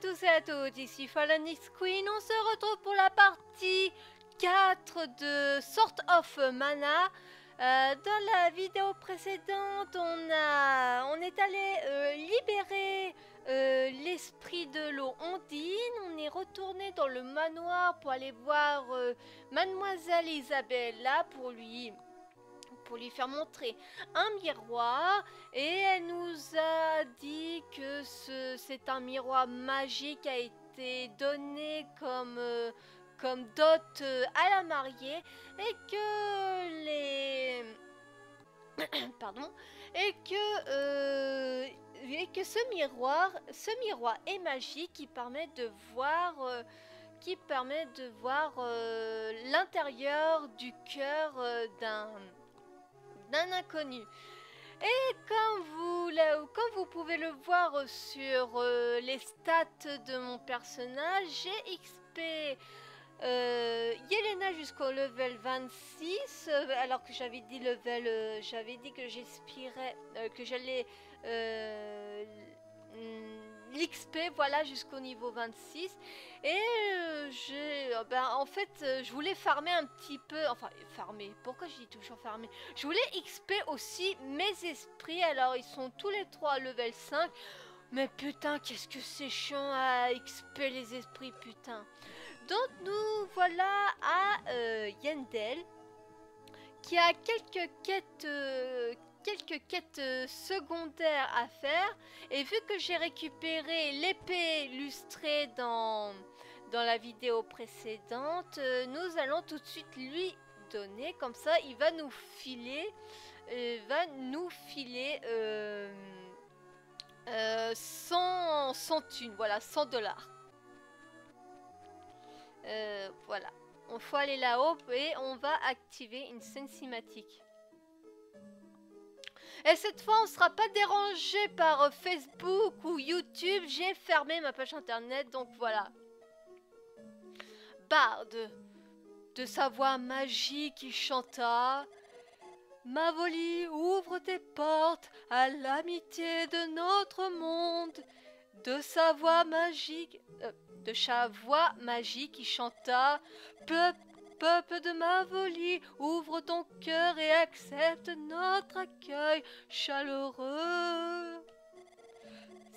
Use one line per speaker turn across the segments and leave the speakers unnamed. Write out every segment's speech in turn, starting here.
tous et à toutes, ici Phalanix Queen, on se retrouve pour la partie 4 de Sword of Mana. Dans la vidéo précédente, on est allé libérer l'esprit de l'eau Ondine. On est retourné dans le manoir pour aller voir Mademoiselle Isabella pour lui faire montrer un miroir, et elle nous a dit que c'est un miroir magique qui a été donné comme dot à la mariée, et que pardon, et que ce miroir est magique, qui permet de voir l'intérieur du cœur d'un inconnu. Et comme vous pouvez le voir sur les stats de mon personnage, j'ai XP Yelena jusqu'au level 26, alors que j'avais dit que j'expirais, que j'allais l'XP, voilà, jusqu'au niveau 26. Et en fait, je voulais farmer un petit peu, enfin farmer, pourquoi je dis toujours farmer, je voulais XP aussi mes esprits. Alors ils sont tous les trois level 5, mais putain qu'est-ce que c'est chiant à XP les esprits, putain. Donc nous voilà à Yendel, qui a quelques quêtes secondaires à faire, et vu que j'ai récupéré l'épée lustrée dans la vidéo précédente, nous allons tout de suite lui donner, comme ça il va nous filer 100 thunes, voilà, 100 dollars. Voilà, on faut aller là-haut et on va activer une scène cinématique. Et cette fois, on ne sera pas dérangé par Facebook ou YouTube. J'ai fermé ma page internet, donc voilà. Barde, de sa voix magique, qui chanta: Mavoli, ouvre tes portes à l'amitié de notre monde. De sa voix magique, qui chanta: Peuple de Mavoli, ouvre ton cœur et accepte notre accueil chaleureux.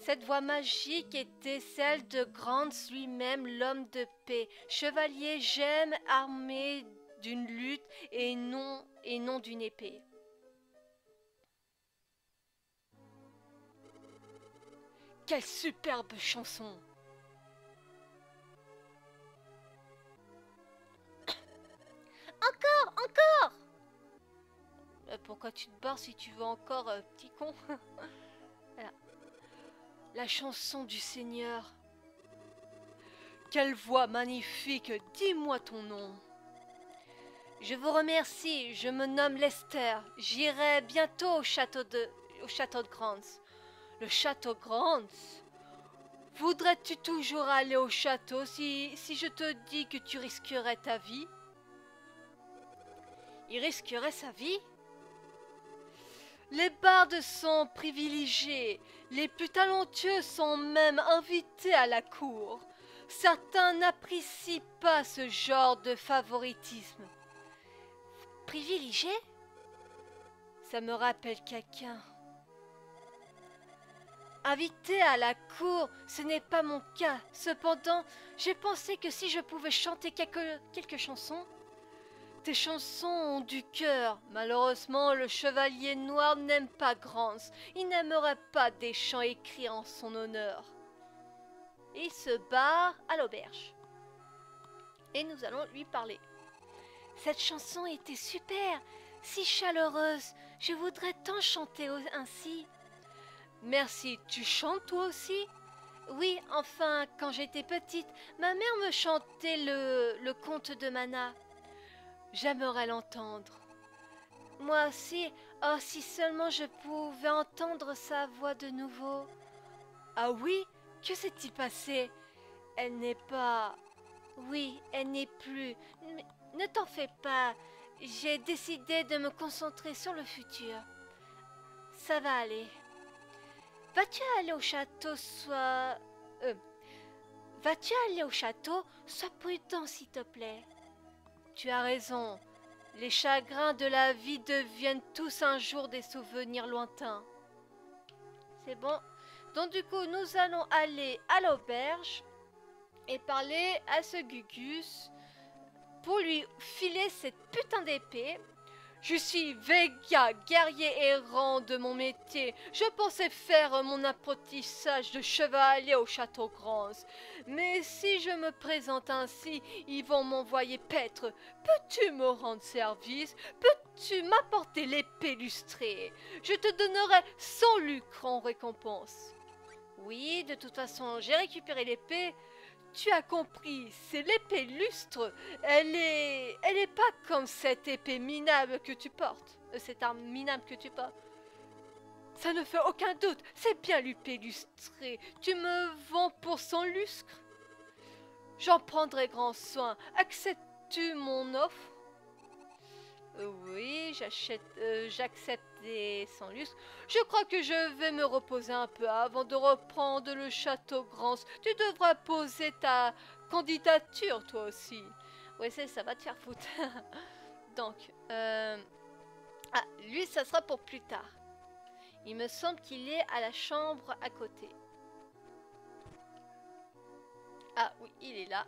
Cette voix magique était celle de Grants lui-même, l'homme de paix, chevalier gemme armé d'une lutte et non d'une épée. Quelle superbe chanson! Encore! Pourquoi tu te barres si tu veux encore, petit con? Voilà. La chanson du Seigneur. Quelle voix magnifique! Dis-moi ton nom. Je vous remercie, je me nomme Lester. J'irai bientôt au château de Grants. Le château Grants? Voudrais-tu toujours aller au château si je te dis que tu risquerais ta vie? Il risquerait sa vie? Les bardes sont privilégiés, les plus talentueux sont même invités à la cour. Certains n'apprécient pas ce genre de favoritisme. Privilégié? Ça me rappelle quelqu'un. Invité à la cour, ce n'est pas mon cas. Cependant, j'ai pensé que si je pouvais chanter quelques chansons. Tes chansons ont du cœur. Malheureusement, le chevalier noir n'aime pas Grants. Il n'aimerait pas des chants écrits en son honneur. Il se barre à l'auberge. Et nous allons lui parler. Cette chanson était super, si chaleureuse. Je voudrais tant chanter ainsi. Merci, tu chantes toi aussi? Oui, enfin, quand j'étais petite, ma mère me chantait le conte de Mana. J'aimerais l'entendre. Moi aussi, oh si seulement je pouvais entendre sa voix de nouveau. Ah oui? Que s'est-il passé? Elle n'est pas... Oui, elle n'est plus... Mais ne t'en fais pas, j'ai décidé de me concentrer sur le futur. Ça va aller. Vas-tu aller au château Vas-tu aller au château? Sois prudent, s'il te plaît. Tu as raison. Les chagrins de la vie deviennent tous un jour des souvenirs lointains. C'est bon. Donc du coup, nous allons aller à l'auberge et parler à ce Gugus pour lui filer cette putain d'épée. Je suis Vega, guerrier errant de mon métier. Je pensais faire mon apprentissage de chevalier au château Grans. Mais si je me présente ainsi, ils vont m'envoyer paître. Peux-tu me rendre service? Peux-tu m'apporter l'épée lustrée? Je te donnerai 100 lucres en récompense. Oui, de toute façon, j'ai récupéré l'épée. Tu as compris, c'est l'épée lustre. Elle est pas comme cette épée minable que tu portes. Cette arme minable que tu portes. Ça ne fait aucun doute, c'est bien l'épée lustrée. Tu me vends pour 100 lustres? J'en prendrai grand soin. Acceptes-tu mon offre? Oui, j'accepte les 100 lustres. Je crois que je vais me reposer un peu avant de reprendre le château Grans. Tu devras poser ta candidature, toi aussi. Oui, ça va te faire foutre. Donc, ah, lui, ça sera pour plus tard. Il me semble qu'il est à la chambre à côté. Ah oui, il est là.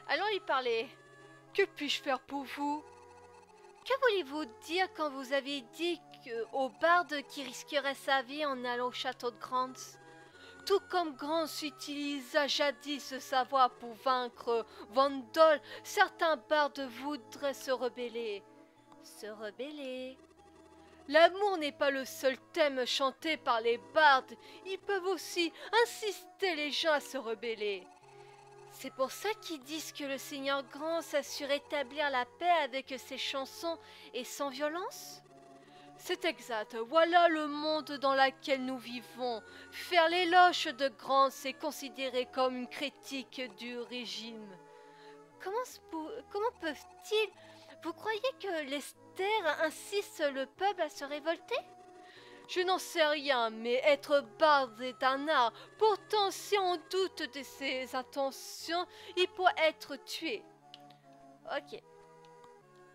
Allons lui parler. Que puis-je faire pour vous? Que voulez-vous dire quand vous avez dit au barde qui risquerait sa vie en allant au château de Grans? Tout comme Grans utilisa jadis sa voix pour vaincre Vandol, certains bardes voudraient se rebeller. Se rebeller? L'amour n'est pas le seul thème chanté par les bardes. Ils peuvent aussi inciter les gens à se rebeller. C'est pour ça qu'ils disent que le Seigneur Grans a su rétablir la paix avec ses chansons et sans violence? C'est exact, voilà le monde dans lequel nous vivons. Faire l'éloge de Grans est considéré comme une critique du régime. Comment peuvent-ils? Vous croyez que Lester insiste le peuple à se révolter? Je n'en sais rien, mais être barde est un art. Pourtant, si on doute de ses intentions, il peut être tué. Ok.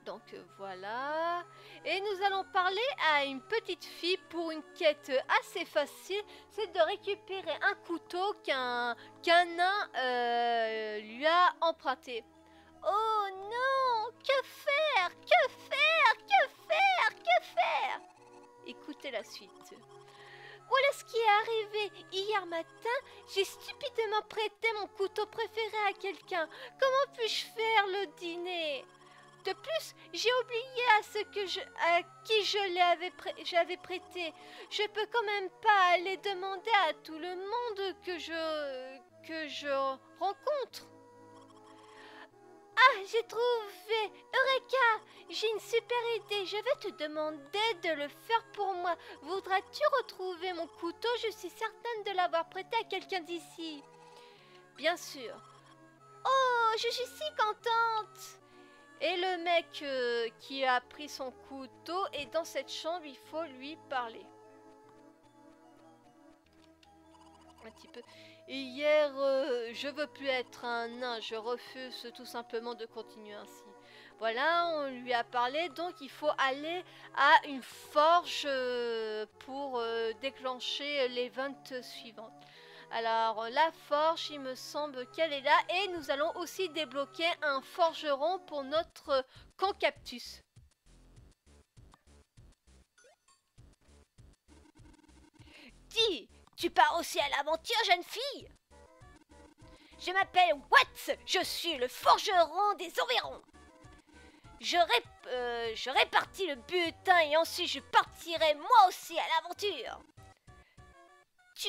Donc voilà. Et nous allons parler à une petite fille pour une quête assez facile. C'est de récupérer un couteau qu'un nain lui a emprunté. Oh non! Que faire? Que faire? Que faire? Que faire? Écoutez la suite. Voilà ce qui est arrivé. Hier matin, j'ai stupidement prêté mon couteau préféré à quelqu'un. Comment puis-je faire le dîner? De plus, j'ai oublié à qui j'avais prêté. Je peux quand même pas aller demander à tout le monde que je rencontre. Ah, j'ai trouvé! Eureka! J'ai une super idée. Je vais te demander de le faire pour moi. Voudras-tu retrouver mon couteau? Je suis certaine de l'avoir prêté à quelqu'un d'ici. Bien sûr. Oh, je suis si contente! Et le mec qui a pris son couteau est dans cette chambre. Il faut lui parler. Un petit peu. Hier, je veux plus être un nain, je refuse tout simplement de continuer ainsi. Voilà, on lui a parlé, donc il faut aller à une forge pour déclencher les ventes suivantes. Alors, la forge, il me semble qu'elle est là, et nous allons aussi débloquer un forgeron pour notre concactus. Dis! Tu pars aussi à l'aventure, jeune fille? Je m'appelle Watts, je suis le forgeron des environs. Je répartis le butin et ensuite je partirai moi aussi à l'aventure. Tu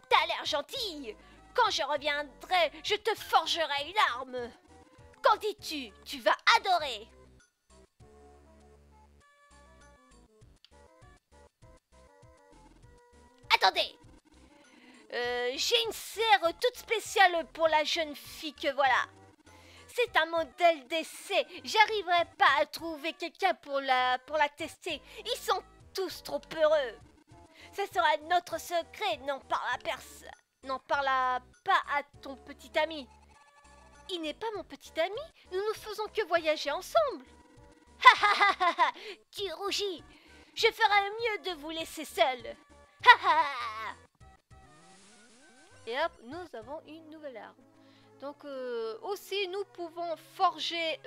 t'as l'air gentille. Quand je reviendrai, je te forgerai une arme. Qu'en dis-tu? Tu vas adorer. Attendez. J'ai une serre toute spéciale pour la jeune fille que voilà. C'est un modèle d'essai. J'arriverai pas à trouver quelqu'un pour la tester. Ils sont tous trop heureux. Ce sera notre secret, n'en parle à personne. n'en parle pas à ton petit ami. Il n'est pas mon petit ami, nous ne faisons que voyager ensemble. Ha ha ha ha, tu rougis. Je ferais mieux de vous laisser seul. Ha ha. Et hop, nous avons une nouvelle arme. Donc aussi, nous pouvons forger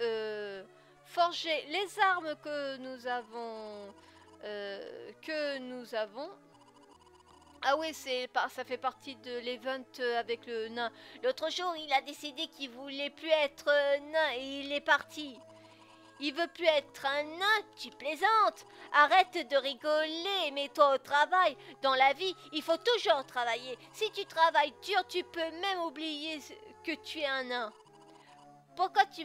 les armes que nous avons. Ah oui, ça fait partie de l'event avec le nain. L'autre jour, il a décidé qu'il voulait plus être nain et il est parti. Il veut plus être un nain, tu plaisantes. Arrête de rigoler, mets-toi au travail. Dans la vie, il faut toujours travailler. Si tu travailles dur, tu peux même oublier que tu es un nain. Pourquoi tu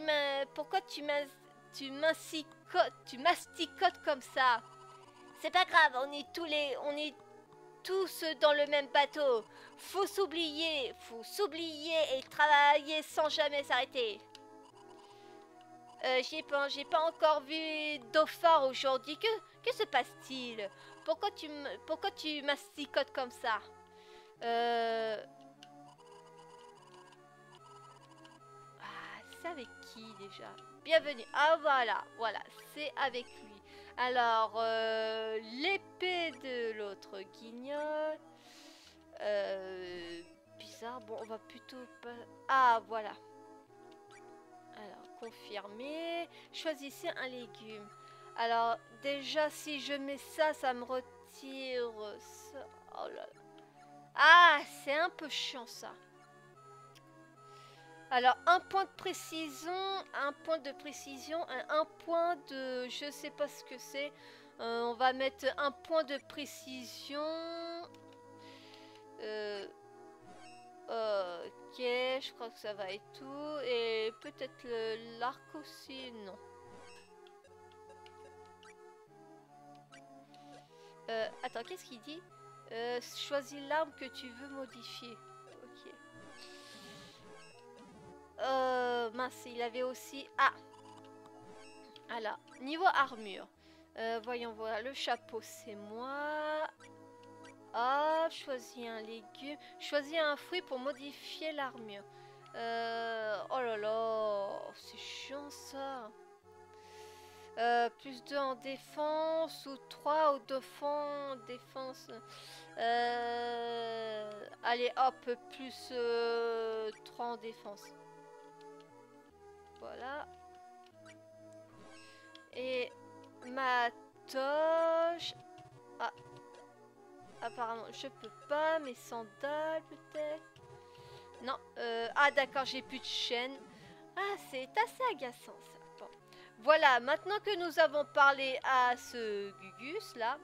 masticotes comme ça? C'est pas grave, on est tous dans le même bateau. Faut s'oublier et travailler sans jamais s'arrêter. J'ai pas encore vu Dauphin aujourd'hui. Que se passe-t-il? Pourquoi tu masticotes comme ça? Ah, c'est avec qui déjà? Bienvenue. Ah voilà, c'est avec lui. Alors, l'épée de l'autre guignol. Bizarre. Bon, on va plutôt pas... Ah, voilà. Alors, confirmer. Choisissez un légume. Alors, déjà, si je mets ça, ça me retire ça. Oh là là. Ah, c'est un peu chiant, ça. Alors, un point de précision, un point de je sais pas ce que c'est. On va mettre un point de précision. Ok, je crois que ça va être tout. Et peut-être l'arc aussi, non. Attends, qu'est-ce qu'il dit? Choisis l'arme que tu veux modifier. Ok. Mince, il avait aussi... Ah! Alors, niveau armure. Voyons voir, le chapeau, c'est moi. Ah, choisis un légume. Choisis un fruit pour modifier l'armure. Oh là là, c'est chiant ça. Plus 2 en défense ou 3 au défense. Allez hop, plus 3 en défense. Voilà. Et ma toche. Ah. Apparemment, je peux pas. Mes sandales, peut-être. Non. Ah, d'accord, j'ai plus de chaîne. Ah, c'est assez agaçant, ça. Bon. Voilà, maintenant que nous avons parlé à ce Gugus, là,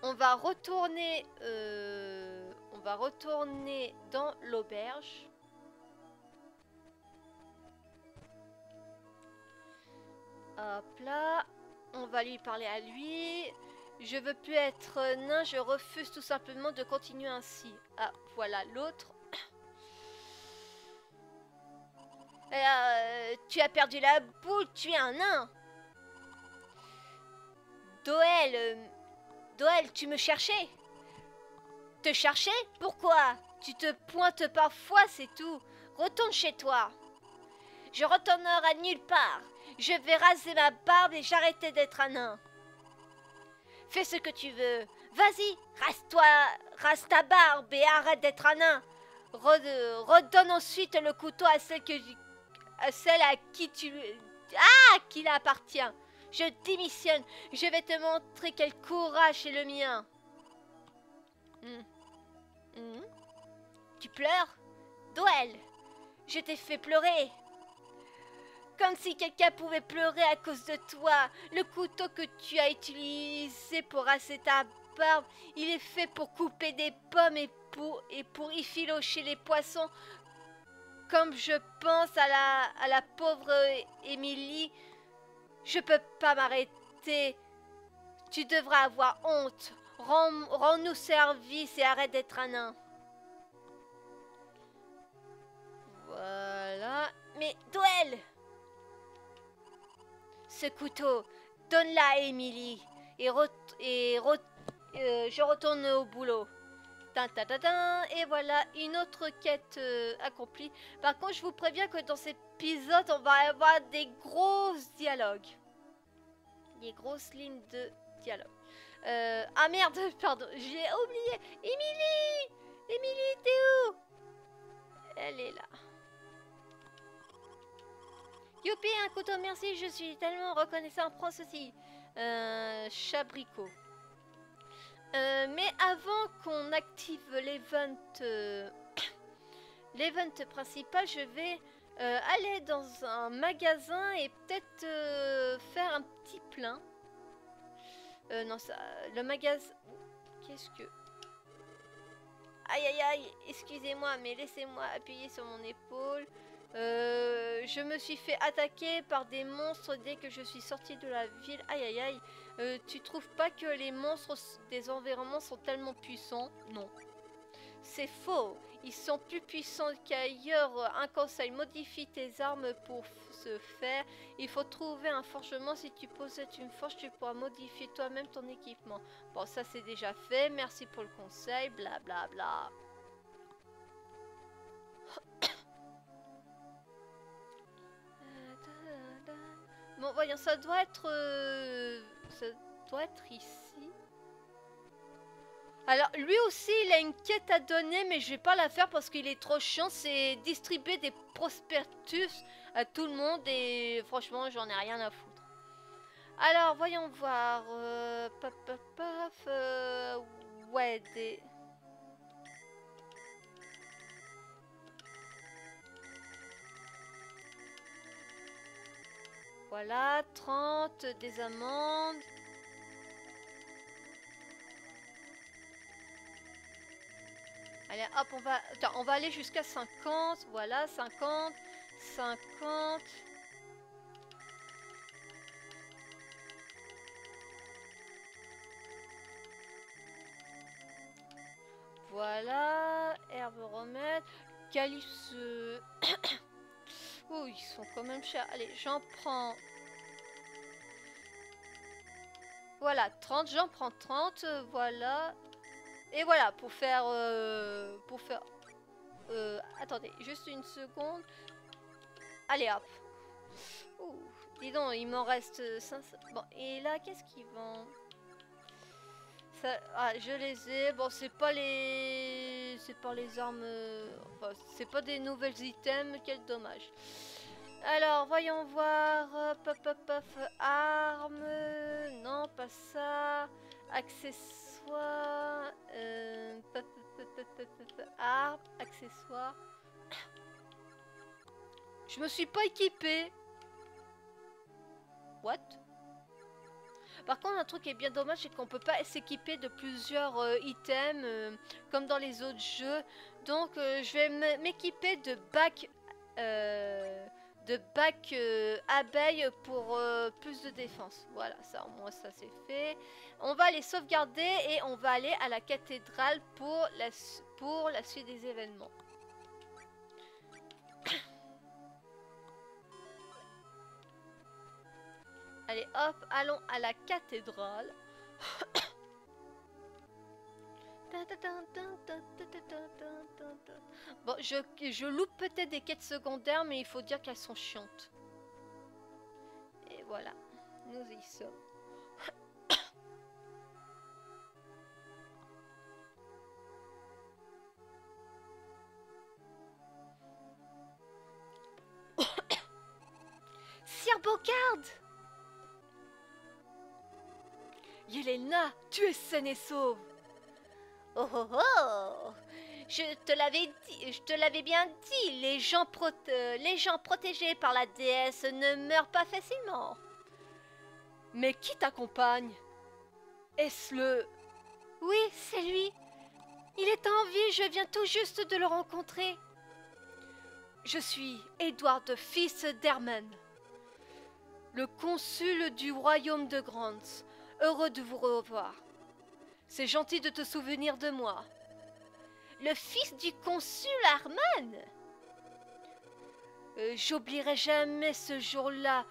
on va retourner dans l'auberge. Hop là, on va lui parler à lui. Je veux plus être nain, je refuse tout simplement de continuer ainsi. Ah, voilà l'autre. Tu as perdu la boule, tu es un nain. Doël, tu me cherchais? Te chercher? Pourquoi? Tu te pointes parfois, c'est tout. Retourne chez toi. Je retournerai nulle part. Je vais raser ma barbe et j'arrêter d'être un nain. Fais ce que tu veux. Vas-y, rase ta barbe et arrête d'être un nain. Redonne ensuite le couteau à celle à qui qui l'appartient. Je démissionne. Je vais te montrer quel courage est le mien. Tu pleures? Doël, je t'ai fait pleurer. Comme si quelqu'un pouvait pleurer à cause de toi. Le couteau que tu as utilisé pour raser ta barbe, il est fait pour couper des pommes et pour effilocher les poissons. Comme je pense à la pauvre Émilie, je peux pas m'arrêter. Tu devras avoir honte. Rends-nous service et arrête d'être un nain. Voilà. Mais Doël! Ce couteau, donne-la à Émilie. Je retourne au boulot. Et voilà, une autre quête accomplie. Par contre, je vous préviens que dans cet épisode, on va avoir des gros dialogues. Des grosses lignes de dialogue. Ah merde, pardon, j'ai oublié. Émilie! Émilie, t'es où? Elle est là. Youpi, un couteau, merci, je suis tellement reconnaissant. Prends ceci. Chabricot. Mais avant qu'on active l'event l'event principal, je vais aller dans un magasin et peut-être faire un petit plein. Non, ça, le magasin... Qu'est-ce que... Aïe aïe aïe, excusez-moi, mais laissez-moi appuyer sur mon épaule. Je me suis fait attaquer par des monstres dès que je suis sortie de la ville. Aïe aïe aïe. Tu trouves pas que les monstres des environnements sont tellement puissants? Non. C'est faux. Ils sont plus puissants qu'ailleurs. Un conseil, modifie tes armes pour ce faire. Il faut trouver un forgement. Si tu possèdes une forge, tu pourras modifier toi-même ton équipement. Bon, ça c'est déjà fait. Merci pour le conseil. Bla bla bla. Bon, voyons, ça doit être ici. Alors, lui aussi, il a une quête à donner, mais je vais pas la faire parce qu'il est trop chiant. C'est distribuer des prospectus à tout le monde et franchement, j'en ai rien à foutre. Alors, voyons voir. Ouais, des... Voilà, 30, des amandes. Allez, hop, on va aller jusqu'à 50. Voilà, 50, 50. Voilà, herbe remède. Calypse. Oh, ils sont quand même chers. Allez, j'en prends. Voilà, 30, j'en prends 30. Voilà. Et voilà, pour faire... attendez, juste une seconde. Allez, hop. Ouh, dis donc, il m'en reste 500. Bon, et là, qu'est-ce qu'ils vendent? Ça, ah, je les ai. Bon, c'est pas les... C'est pas les armes... Enfin, c'est pas des nouvelles items. Quel dommage. Alors, voyons voir. Pop, pop, pop. Armes. Non, pas ça. Accessoires. Armes. Accessoires. Je me suis pas équipée. What? Par contre, un truc qui est bien dommage, c'est qu'on peut pas s'équiper de plusieurs items comme dans les autres jeux. Donc, je vais m'équiper de bac abeille pour plus de défense. Voilà, ça au moins ça c'est fait. On va les sauvegarder et on va aller à la cathédrale pour la suite des événements. Allez hop, allons à la cathédrale. Bon, je loupe peut-être des quêtes secondaires, mais il faut dire qu'elles sont chiantes. Et voilà, nous y sommes. Sir Bocard! Yelena, tu es saine et sauve! Oh oh oh! Je te l'avais bien dit, les gens protégés par la déesse ne meurent pas facilement. Mais qui t'accompagne? Est-ce le... Oui, c'est lui. Il est en vie, je viens tout juste de le rencontrer. Je suis Edward, fils d'Herman, le consul du royaume de Grants. Heureux de vous revoir. C'est gentil de te souvenir de moi. Le fils du consul Herman? J'oublierai jamais ce jour-là.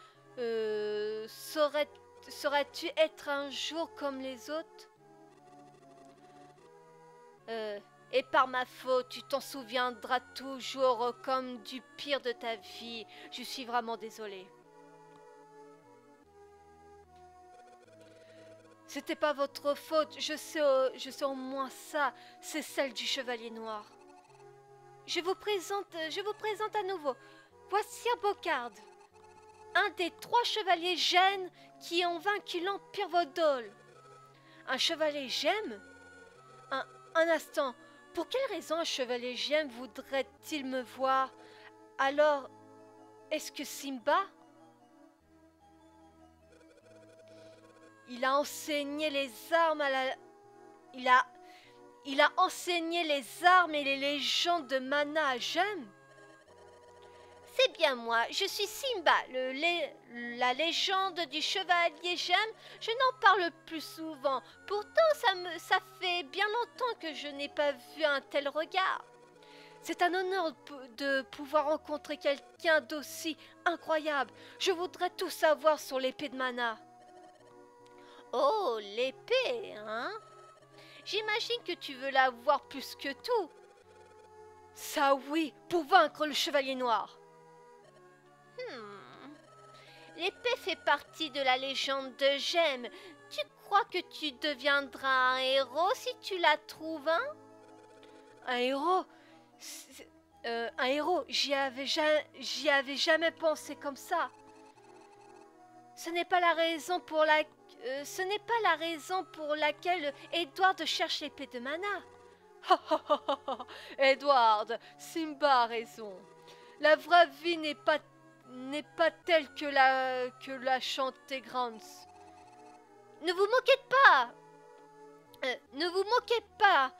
Saurais-tu être un jour comme les autres? Et par ma faute, tu t'en souviendras toujours comme du pire de ta vie. Je suis vraiment désolée. C'était pas votre faute, je sais au moins ça, c'est celle du Chevalier Noir. Je vous présente à nouveau. Voici Bocard, un des 3 chevaliers gemmes qui ont vaincu l'Empire Vodol. Un chevalier gemme? Un instant, pour quelle raison un chevalier gemme voudrait-il me voir? Alors, est-ce que Simba? Il a enseigné les armes à la... Il a enseigné les armes et les légendes de Mana à Gemme? C'est bien moi, je suis Simba, la légende du chevalier Gemme. Je n'en parle plus souvent. Pourtant, ça fait bien longtemps que je n'ai pas vu un tel regard. C'est un honneur de pouvoir rencontrer quelqu'un d'aussi incroyable. Je voudrais tout savoir sur l'épée de Mana. Oh, l'épée, hein? J'imagine que tu veux la voir plus que tout. Ça oui, pour vaincre le Chevalier Noir. L'épée fait partie de la légende de Gemme. Tu crois que tu deviendras un héros si tu la trouves, hein? Un héros? Un héros, j'y avais jamais pensé comme ça. Ce n'est pas la raison pour laquelle Edward cherche l'épée de Mana. Edward, Simba a raison. La vraie vie n'est pas telle que la chantait Grants. Ne vous moquez pas. Ne vous moquez pas.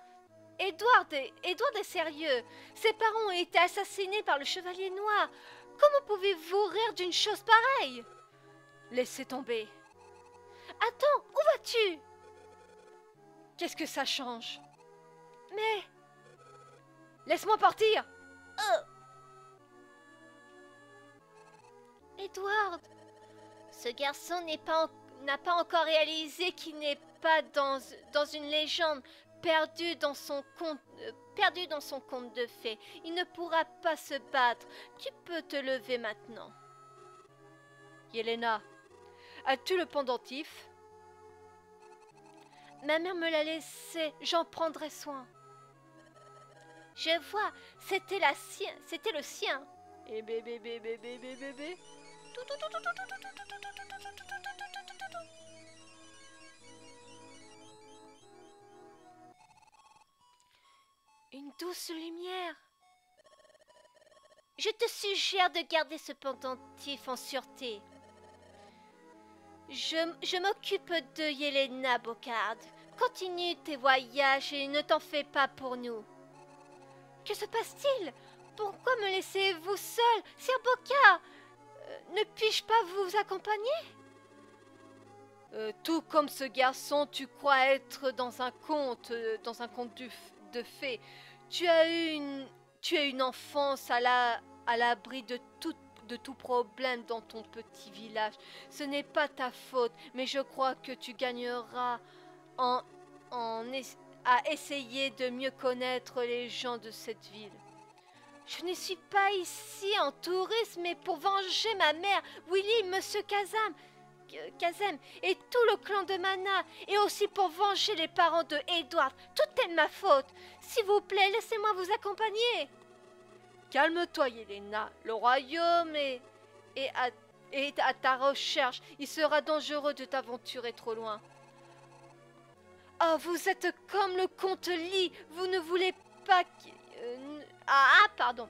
Edward est sérieux. Ses parents ont été assassinés par le Chevalier Noir. Comment pouvez-vous rire d'une chose pareille? Laissez tomber. Attends, où vas-tu? Qu'est-ce que ça change? Mais... Laisse-moi partir. Edward, ce garçon n'a pas encore réalisé qu'il n'est pas dans une légende, perdu dans son conte de fées. Il ne pourra pas se battre. Tu peux te lever maintenant. Yelena, as-tu le pendentif? Ma mère me l'a laissé, j'en prendrai soin. Je vois, c'était le sien. Et bébé. Une douce lumière. Je te suggère de garder ce pendentif en sûreté. Je m'occupe de Yelena, Bocard. Continue tes voyages et ne t'en fais pas pour nous. Que se passe-t-il? Pourquoi me laissez-vous seul, Sir Bocard? Ne puis-je pas vous accompagner? Tout comme ce garçon, tu crois être dans un conte de fées. Tu as eu une enfance à l'abri de tout problème dans ton petit village. Ce n'est pas ta faute, mais je crois que tu gagneras à essayer de mieux connaître les gens de cette ville. Je ne suis pas ici en tourisme, mais pour venger ma mère, Willy, Monsieur Kazem et tout le clan de Mana, et aussi pour venger les parents de Edward. Tout est de ma faute. S'il vous plaît, laissez-moi vous accompagner. Calme-toi, Yelena. Le royaume est à ta recherche. Il sera dangereux de t'aventurer trop loin. Ah, vous êtes comme le comte Lee. Vous ne voulez pas pardon.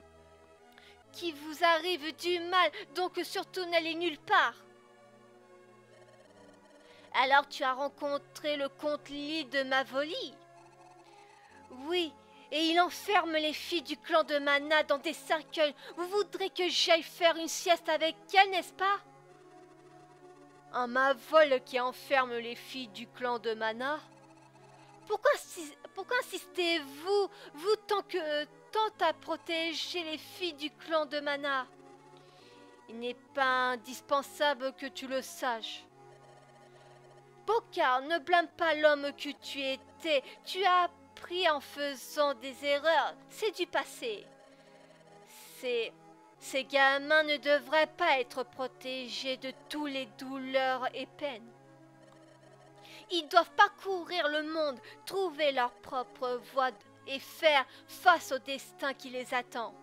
Qu'il vous arrive du mal, donc surtout n'allez nulle part. Alors tu as rencontré le comte Lee de Mavoli? Oui, et il enferme les filles du clan de Mana dans des cercueils. Vous voudrez que j'aille faire une sieste avec elle, n'est-ce pas? Un Mavol qui enferme les filles du clan de Mana? Pourquoi insistez-vous, tant à protéger les filles du clan de Mana? Il n'est pas indispensable que tu le saches. Bocard, ne blâme pas l'homme que tu étais. Tu as appris en faisant des erreurs. C'est du passé. Ces gamins ne devraient pas être protégés de tous les douleurs et peines. Ils doivent parcourir le monde, trouver leur propre voie et faire face au destin qui les attend.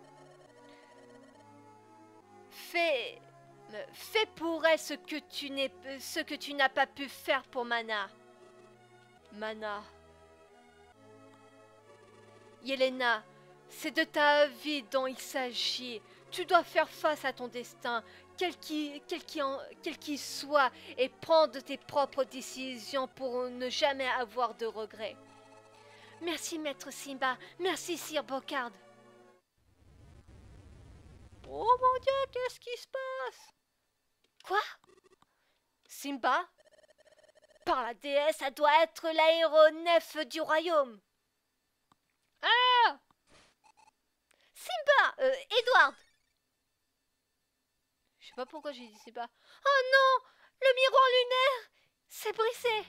Fais pour elle ce que tu n'as pas pu faire pour Mana. Mana. Yelena, c'est de ta vie dont il s'agit. Tu dois faire face à ton destin, quel qu'il soit, et prendre tes propres décisions pour ne jamais avoir de regrets. Merci, maître Simba. Merci, Sir Bocard. Oh mon Dieu, qu'est-ce qui se passe? Quoi? Simba? Par la déesse, ça doit être l'aéronef du royaume. Ah! Simba! Edward! Je sais pas pourquoi j'ai dit Simba. Oh non! Le miroir lunaire s'est brisé!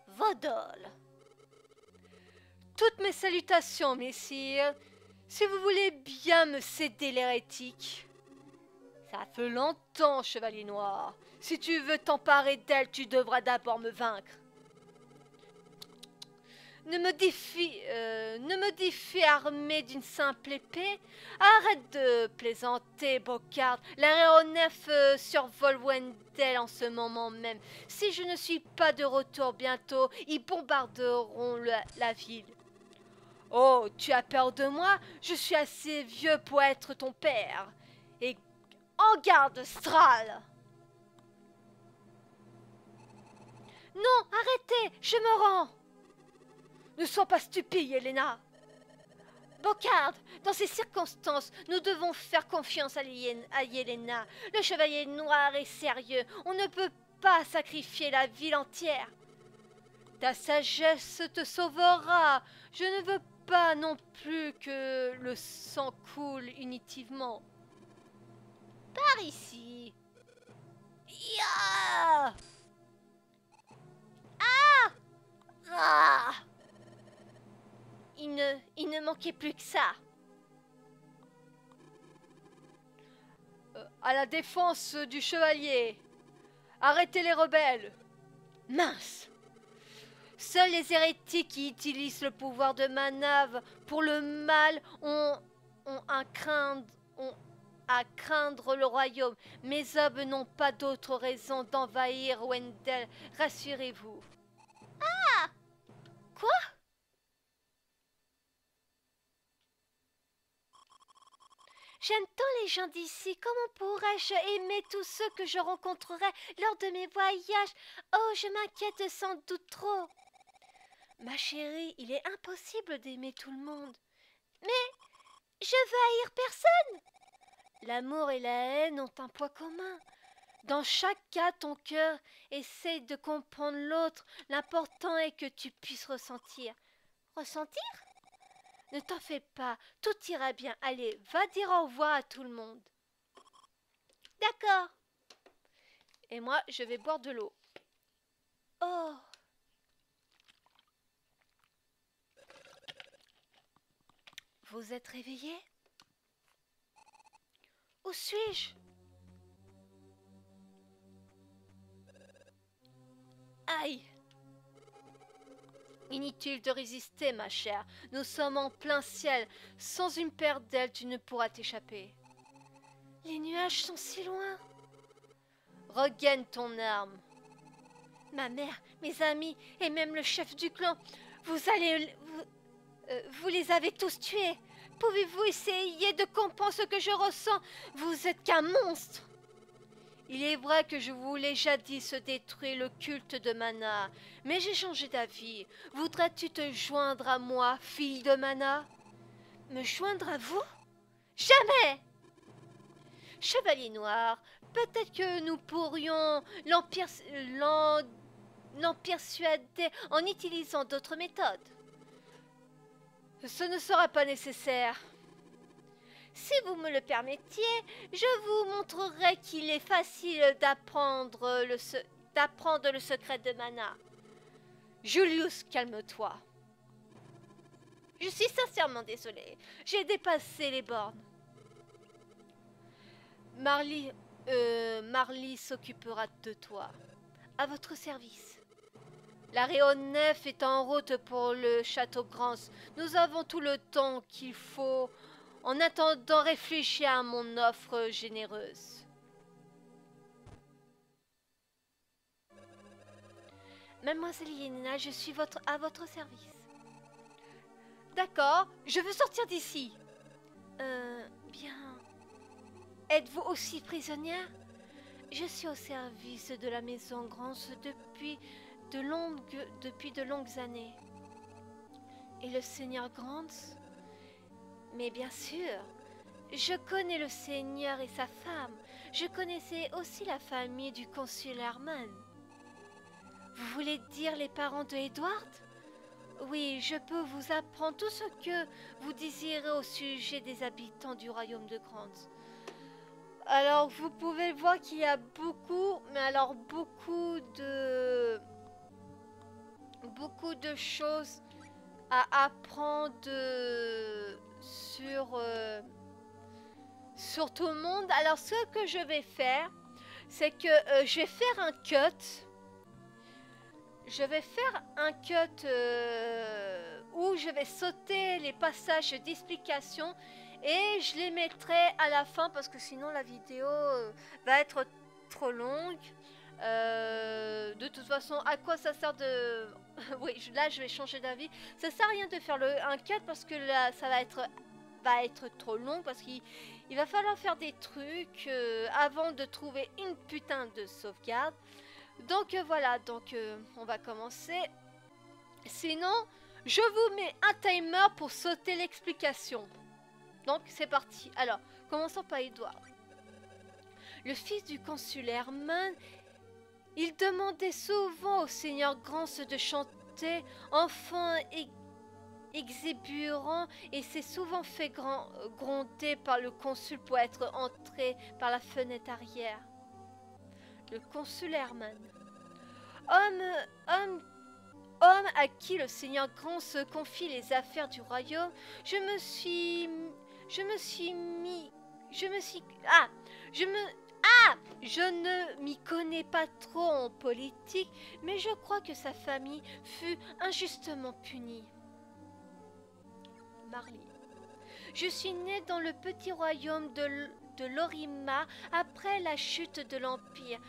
Vodol! Toutes mes salutations, messires. Si vous voulez bien me céder l'hérétique. Ça fait longtemps, chevalier noir. Si tu veux t'emparer d'elle, tu devras d'abord me vaincre. Ne me défie armé d'une simple épée. Arrête de plaisanter, Bocard. L'aéronef survole Wendell en ce moment même. Si je ne suis pas de retour bientôt, ils bombarderont la ville. Oh, tu as peur de moi? Je suis assez vieux pour être ton père. Et en garde, Stral! Non, arrêtez, je me rends. Ne sois pas stupide, Yelena. Bocard, dans ces circonstances, nous devons faire confiance à Yelena. Le chevalier noir est sérieux. On ne peut pas sacrifier la ville entière. Ta sagesse te sauvera. Je ne veux pas non plus que le sang coule inutilement. Par ici. Ya! Ah! Ah! Il ne manquait plus que ça. À la défense du chevalier. Arrêtez les rebelles. Mince. Seuls les hérétiques qui utilisent le pouvoir de Manav pour le mal ont à craindre le royaume. Mes hommes n'ont pas d'autre raison d'envahir Wendell. Rassurez-vous. Ah! Quoi? J'aime tant les gens d'ici. Comment pourrais-je aimer tous ceux que je rencontrerai lors de mes voyages? Oh, je m'inquiète sans doute trop. Ma chérie, il est impossible d'aimer tout le monde. Mais je veux haïr personne. L'amour et la haine ont un poids commun. Dans chaque cas, ton cœur essaye de comprendre l'autre. L'important est que tu puisses ressentir. Ressentir? Ne t'en fais pas, tout ira bien. Allez, va dire au revoir à tout le monde. D'accord. Et moi, je vais boire de l'eau. Oh. Vous êtes réveillé? Où suis-je? Aïe! Inutile de résister, ma chère. Nous sommes en plein ciel. Sans une paire d'ailes, tu ne pourras t'échapper. Les nuages sont si loin. Regagne ton arme. Ma mère, mes amis et même le chef du clan, vous les avez tous tués. Pouvez-vous essayer de comprendre ce que je ressens? Vous êtes qu'un monstre. Il est vrai que je voulais jadis détruire le culte de Mana, mais j'ai changé d'avis. Voudrais-tu te joindre à moi, fille de Mana? Me joindre à vous? Jamais! Chevalier noir, peut-être que nous pourrions l'en persuader en utilisant d'autres méthodes. Ce ne sera pas nécessaire. Si vous me le permettiez, je vous montrerai qu'il est facile d'apprendre le secret de Mana. Julius, calme-toi. Je suis sincèrement désolée. J'ai dépassé les bornes. Marley s'occupera de toi. À votre service. L'aéronef est en route pour le château Grance. Nous avons tout le temps qu'il faut. En attendant, réfléchis à mon offre généreuse. Mademoiselle Yéna, je suis à votre service. D'accord, je veux sortir d'ici. Bien. Êtes-vous aussi prisonnière? Je suis au service de la maison Grance depuis de longues années. Et le seigneur Grance? Mais bien sûr, je connais le seigneur et sa femme. Je connaissais aussi la famille du consul Herman. Vous voulez dire les parents de Edward? Oui, je peux vous apprendre tout ce que vous désirez au sujet des habitants du royaume de Grance. Alors, vous pouvez voir qu'il y a beaucoup de choses à apprendre sur tout le monde. Alors, ce que je vais faire, c'est que je vais faire un cut. Je vais faire un cut où je vais sauter les passages d'explication et je les mettrai à la fin parce que sinon la vidéo va être trop longue. De toute façon, à quoi ça sert de... oui, là je vais changer d'avis. Ça sert à rien de faire un cut parce que là ça va être trop long parce qu'il va falloir faire des trucs avant de trouver une putain de sauvegarde. Donc voilà, on va commencer. Sinon, je vous mets un timer pour sauter l'explication. Donc c'est parti. Alors, commençons par Edward. Le fils du consul Herman, il demandait souvent au seigneur Grance de chanter, enfant exubérant, et s'est souvent fait gronder par le consul pour être entré par la fenêtre arrière. Le consul Herman. Homme à qui le seigneur Grance confie les affaires du royaume, je ne m'y connais pas trop en politique, mais je crois que sa famille fut injustement punie. Marley. Je suis née dans le petit royaume de Lorima après la chute de l'Empire.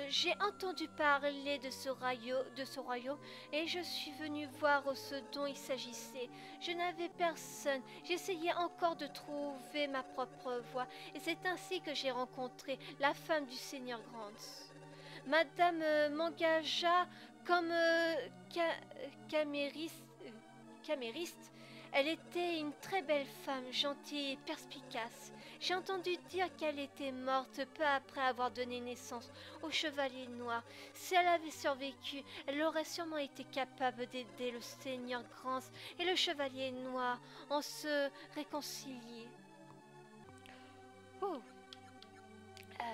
J'ai entendu parler de ce royaume et je suis venue voir ce dont il s'agissait. Je n'avais personne, j'essayais encore de trouver ma propre voie et c'est ainsi que j'ai rencontré la femme du seigneur Grance. Madame m'engagea comme camériste. Elle était une très belle femme, gentille et perspicace. J'ai entendu dire qu'elle était morte peu après avoir donné naissance au Chevalier Noir. Si elle avait survécu, elle aurait sûrement été capable d'aider le seigneur Grance et le Chevalier Noir en se réconcilier. Oh,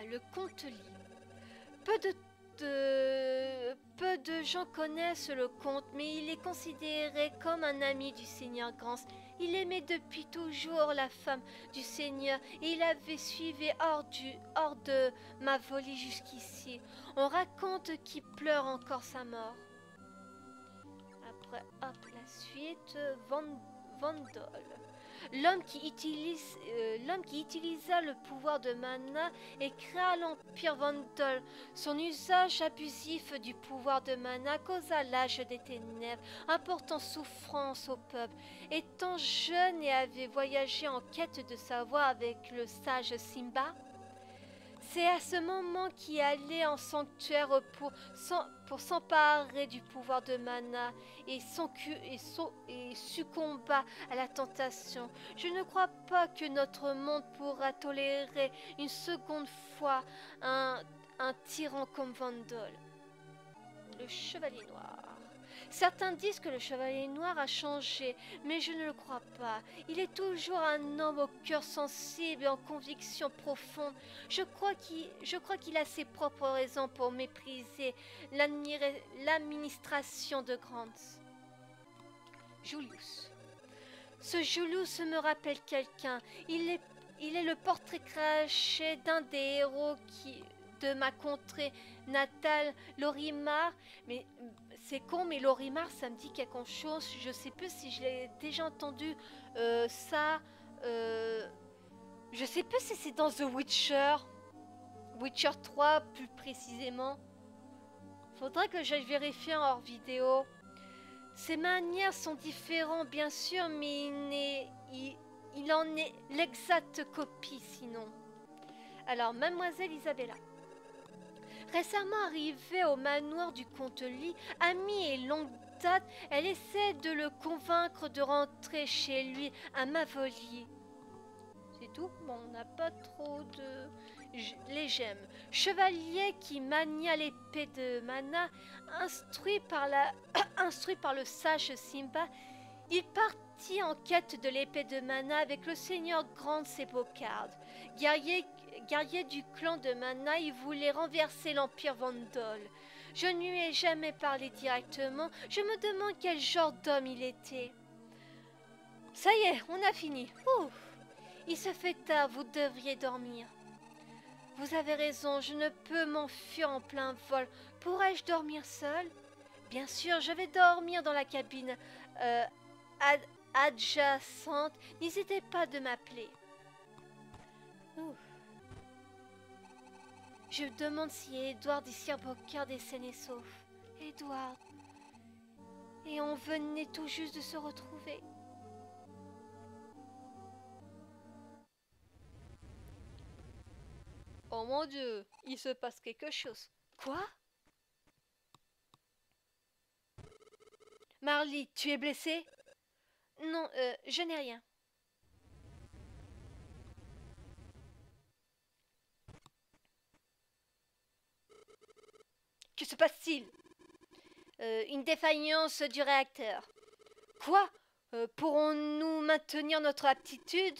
le conte lit. Peu de gens connaissent le comte, mais il est considéré comme un ami du seigneur Grance. Il aimait depuis toujours la femme du seigneur et il avait suivi hors de ma volée jusqu'ici. On raconte qu'il pleure encore sa mort. Après, hop, la suite, Vandol. L'homme qui utilisa le pouvoir de Mana et créa l'Empire Vandol. Son usage abusif du pouvoir de Mana causa l'âge des ténèbres, apportant souffrance au peuple. Étant jeune et avait voyagé en quête de savoir avec le sage Simba, c'est à ce moment qu'il allait en sanctuaire pour s'emparer du pouvoir de Mana et succomba à la tentation. Je ne crois pas que notre monde pourra tolérer une seconde fois un tyran comme Vandol. Le Chevalier Noir. Certains disent que le chevalier noir a changé, mais je ne le crois pas. Il est toujours un homme au cœur sensible et en conviction profonde. Je crois qu'il a ses propres raisons pour mépriser l'administration de Grants. Julius. Ce Julius me rappelle quelqu'un. Il est le portrait craché d'un des héros de ma contrée natale, Lorimar. Mais c'est con, mais Lorimar, ça me dit quelque chose. Je sais plus si je l'ai déjà entendu ça. Je sais plus si c'est dans The Witcher. Witcher 3 plus précisément. Faudrait que j'aille vérifier en hors vidéo. Ses manières sont différentes bien sûr, mais il en est l'exacte copie sinon. Alors, mademoiselle Isabella. Récemment arrivée au manoir du comte Lee, amie et longue date, elle essaie de le convaincre de rentrer chez lui à Mavolier. C'est tout? Bon, on n'a pas trop de... les j'aime. Chevalier qui mania l'épée de Mana, instruit par le sage Simba, il partit en quête de l'épée de Mana avec le seigneur Grant et Bocard. Guerrier du clan de Mana, il voulait renverser l'empire Vandal. Je ne lui ai jamais parlé directement, je me demande quel genre d'homme il était. Ça y est, on a fini. Ouf. Il se fait tard, vous devriez dormir. Vous avez raison, je ne peux m'enfuir en plein vol. Pourrais-je dormir seul? Bien sûr, je vais dormir dans la cabine adjacente. N'hésitez pas de m'appeler. Je me demande si Edward et Sir Bocard est sain et sauf. Edward. Et on venait tout juste de se retrouver. Oh mon Dieu, il se passe quelque chose. Quoi? Marley, tu es blessée? Non, je n'ai rien. Que se passe-t-il? Une défaillance du réacteur. Quoi? Pourrons-nous maintenir notre aptitude?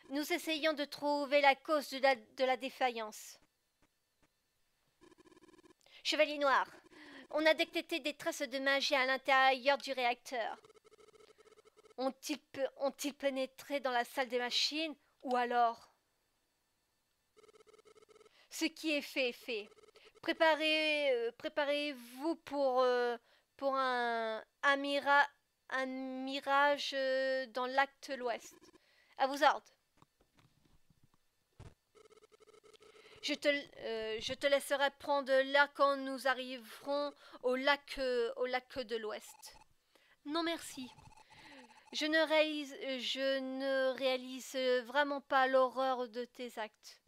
Nous essayons de trouver la cause de la défaillance. Chevalier Noir, on a détecté des traces de magie à l'intérieur du réacteur. Ont-ils pénétré dans la salle des machines? Ou alors... Ce qui est fait est fait. Préparez-vous pour un mirage dans l'acte l'ouest. À vos ordres. Je te laisserai prendre l'air quand nous arriverons au lac de l'ouest. Non merci. Je ne réalise vraiment pas l'horreur de tes actes.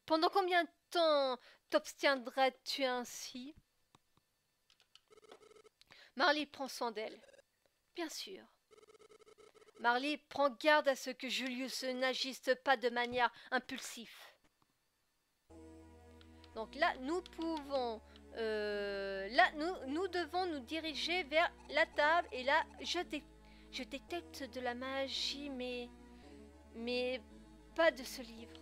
Pendant combien de temps t'obstiendras-tu ainsi? Marley prend soin d'elle. Bien sûr. Marley prend garde à ce que Julius n'agisse pas de manière impulsive. Donc là, nous pouvons... nous devons nous diriger vers la table. Et là, je détecte de la magie, mais pas de ce livre.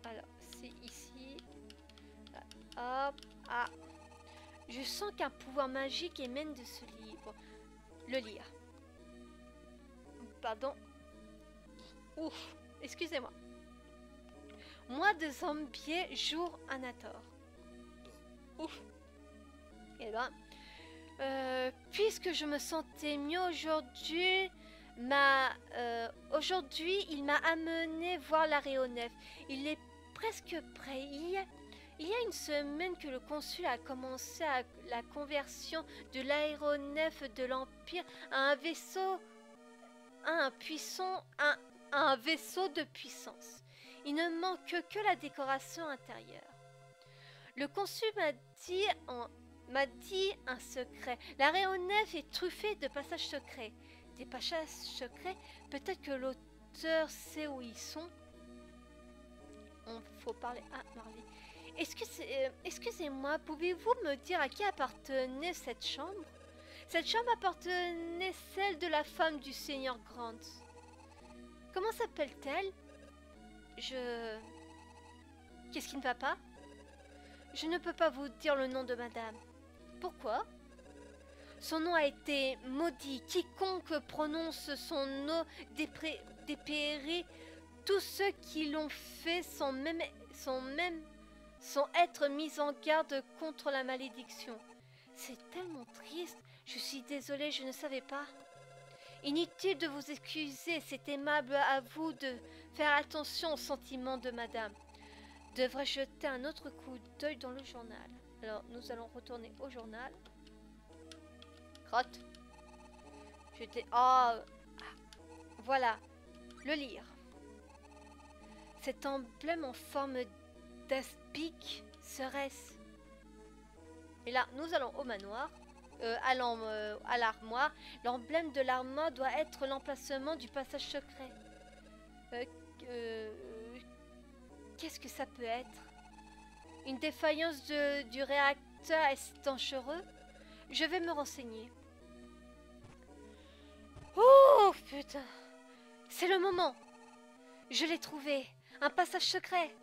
Alors, c'est ici. Hop, ah. Je sens qu'un pouvoir magique émane de ce livre. Le lire. Pardon. Ouf, excusez-moi. Moi de Zambier, jour Anator. Ouf. Et ben, puisque je me sentais mieux aujourd'hui, aujourd'hui, il m'a amené voir l'aéronef. Il est presque prêt. Il y a une semaine que le consul a commencé la conversion de l'aéronef de l'Empire à un vaisseau, un vaisseau de puissance. Il ne manque que la décoration intérieure. Le consul m'a dit un secret. L'aéronef est truffé de passages secrets. Des passages secrets, peut-être que l'auteur sait où ils sont. Il faut parler à Marley. Excusez-moi, pouvez-vous me dire à qui appartenait cette chambre? Cette chambre appartenait celle de la femme du seigneur Grant. Comment s'appelle-t-elle? Qu'est-ce qui ne va pas? Je ne peux pas vous dire le nom de madame. Pourquoi? Son nom a été maudit. Quiconque prononce son nom dépérit. Tous ceux qui l'ont fait sont être mis en garde contre la malédiction. C'est tellement triste. Je suis désolée, je ne savais pas. Inutile de vous excuser, c'est aimable à vous de faire attention aux sentiments de madame. Devrais-je jeter un autre coup d'œil dans le journal? Alors, nous allons retourner au journal. Crotte. Voilà. Le lire. Cet emblème en forme d'aspic serait-ce? Et là, nous allons au manoir. À l'armoire. L'emblème de l'armoire doit être l'emplacement du passage secret. Qu'est-ce que ça peut être? Une défaillance du réacteur est dangereux? Je vais me renseigner. Oh putain! C'est le moment! Je l'ai trouvé! Un passage secret!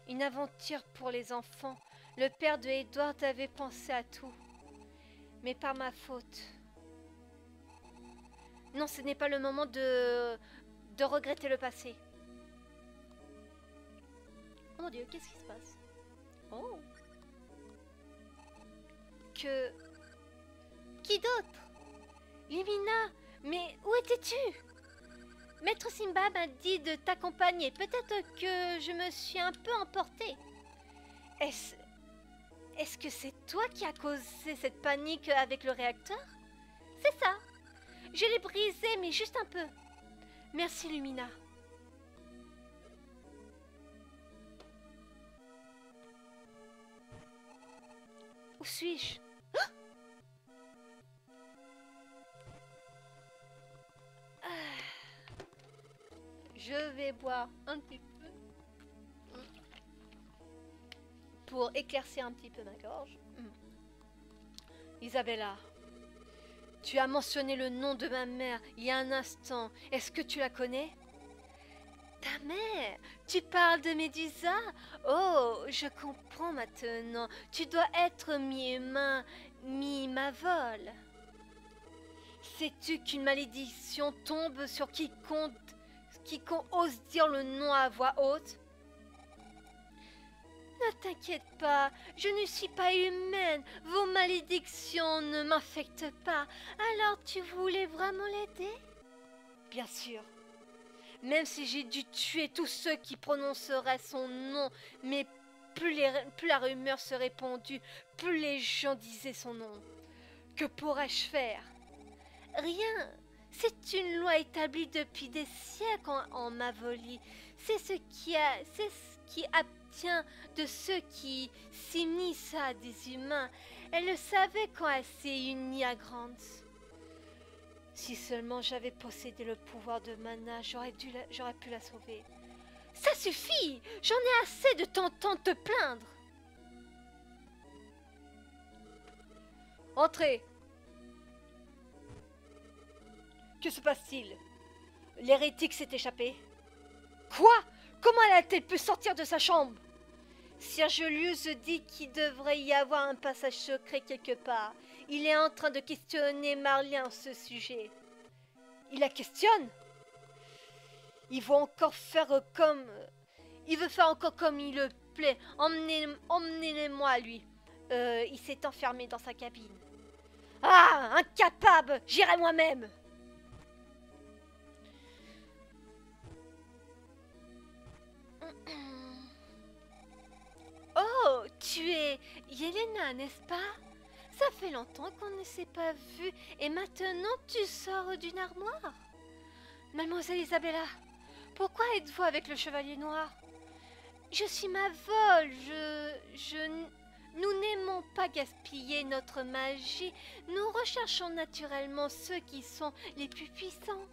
Une aventure pour les enfants. Le père de Edward avait pensé à tout. Mais par ma faute. Non, ce n'est pas le moment de regretter le passé. Oh mon Dieu, qu'est-ce qui se passe? Oh. Qui d'autre? Lumina, mais où étais-tu? Maître Simba m'a dit de t'accompagner. Peut-être que je me suis un peu emportée. Est-ce que c'est toi qui as causé cette panique avec le réacteur? C'est ça. Je l'ai brisé, mais juste un peu. Merci, Lumina. Où suis-je? Je vais boire un petit peu pour éclaircir un petit peu ma gorge. Isabella, tu as mentionné le nom de ma mère il y a un instant. Est-ce que tu la connais? Ta mère? Tu parles de Médusa? Oh, je comprends maintenant. Tu dois être mi-humain, mi-mavole. Sais-tu qu'une malédiction tombe sur quiconque ose dire le nom à voix haute? Ne t'inquiète pas, je ne suis pas humaine. Vos malédictions ne m'affectent pas. Alors tu voulais vraiment l'aider? Bien sûr. Même si j'ai dû tuer tous ceux qui prononceraient son nom, mais plus la rumeur se répandait, plus les gens disaient son nom. Que pourrais-je faire? Rien. C'est une loi établie depuis des siècles en Mavolie. C'est ce qui obtient de ceux qui s'unissent à des humains. Elle le savait quand elle s'est unie à Grant. Si seulement j'avais possédé le pouvoir de Mana, j'aurais pu la sauver. Ça suffit! J'en ai assez de t'entendre te plaindre. Entrez. Que se passe-t-il? L'hérétique s'est échappé. Quoi? Comment a-t-elle pu sortir de sa chambre? Sir Julius dit qu'il devrait y avoir un passage secret quelque part. Il est en train de questionner Marlien à ce sujet. Il la questionne? Il veut faire encore comme il le plaît. Emmenez-moi à lui. Il s'est enfermé dans sa cabine. Ah! Incapable! J'irai moi-même! Oh, tu es Yelena, n'est-ce pas? Ça fait longtemps qu'on ne s'est pas vu et maintenant tu sors d'une armoire. Mademoiselle Isabella, pourquoi êtes-vous avec le chevalier noir? Je suis Mavole, nous n'aimons pas gaspiller notre magie, nous recherchons naturellement ceux qui sont les plus puissants.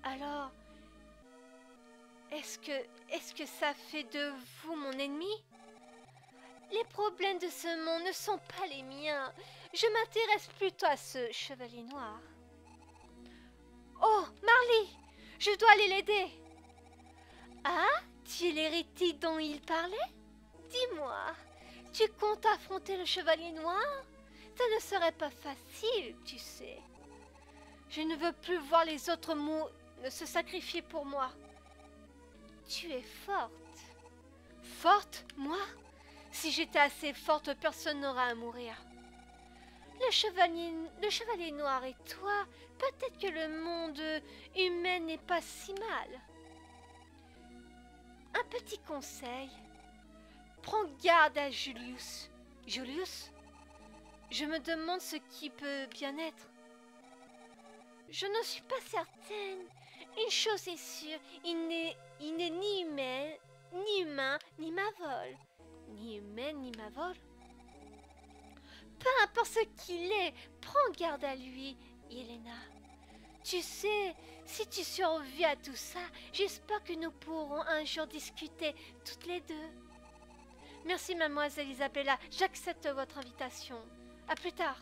Alors, Est-ce que ça fait de vous mon ennemi? Les problèmes de ce monde ne sont pas les miens. Je m'intéresse plutôt à ce chevalier noir. Oh, Marley, je dois aller l'aider. Ah, tu es l'hérétique dont il parlait? Dis-moi, tu comptes affronter le chevalier noir? Ça ne serait pas facile, tu sais. Je ne veux plus voir les autres se sacrifier pour moi. Tu es forte. Forte, moi? Si j'étais assez forte, personne n'aurait à mourir. Le chevalier noir et toi, peut-être que le monde humain n'est pas si mal. Un petit conseil. Prends garde à Julius. Julius? Je me demande ce qui peut bien être. Je ne suis pas certaine. Une chose est sûre, il n'est ni humain, ni Mavol. Ni humain, ni Mavol. Peu importe ce qu'il est, prends garde à lui, Yelena. Tu sais, si tu survis à tout ça, j'espère que nous pourrons un jour discuter toutes les deux. Merci, mademoiselle Isabella, j'accepte votre invitation. À plus tard.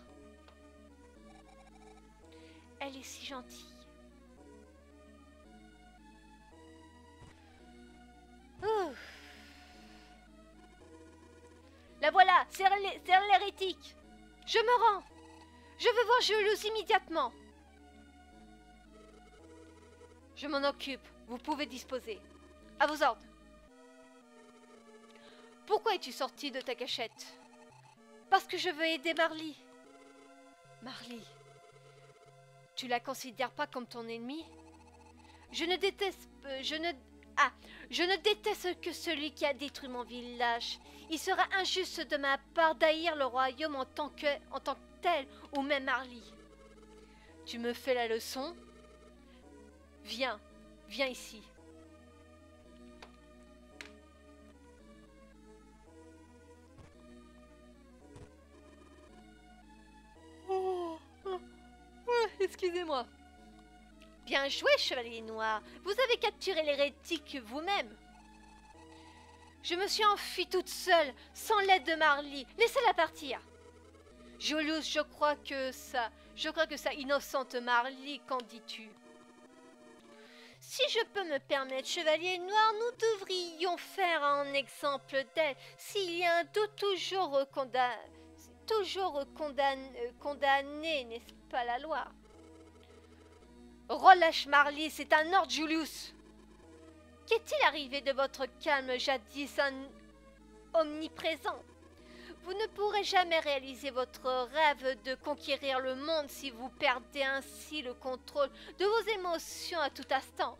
Elle est si gentille. Ouh. La voilà, c'est l'hérétique. Je me rends. Je veux voir Julius immédiatement. Je m'en occupe. Vous pouvez disposer. À vos ordres. Pourquoi es-tu sorti de ta cachette? Parce que je veux aider Marley. Marley, tu la considères pas comme ton ennemi? Je ne déteste que celui qui a détruit mon village. Il sera injuste de ma part d'haïr le royaume en tant que tel, ou même Marley. Tu me fais la leçon? Viens ici. Excusez-moi. Bien joué, chevalier noir. Vous avez capturé l'hérétique vous-même. Je me suis enfuie toute seule, sans l'aide de Marley. Laissez-la partir. Julius, je crois que ça innocente Marley, qu'en dis-tu? Si je peux me permettre, chevalier noir, nous devrions faire un exemple d'elle. S'il y a un doute, toujours condamné, n'est-ce pas la loi? Relâche Marley, c'est un ordre, Julius. Qu'est-il arrivé de votre calme jadis omniprésent? Vous ne pourrez jamais réaliser votre rêve de conquérir le monde si vous perdez ainsi le contrôle de vos émotions à tout instant.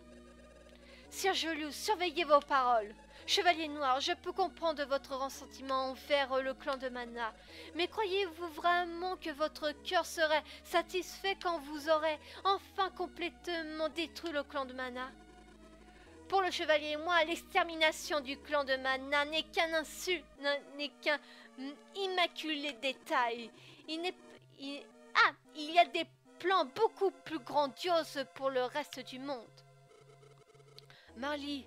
Sir Julius, surveillez vos paroles. Chevalier noir, je peux comprendre votre ressentiment envers le clan de Mana, mais croyez-vous vraiment que votre cœur serait satisfait quand vous aurez enfin complètement détruit le clan de Mana? Pour le chevalier et moi, l'extermination du clan de Mana n'est qu'un immaculé détail. Il y a des plans beaucoup plus grandioses pour le reste du monde. Marley,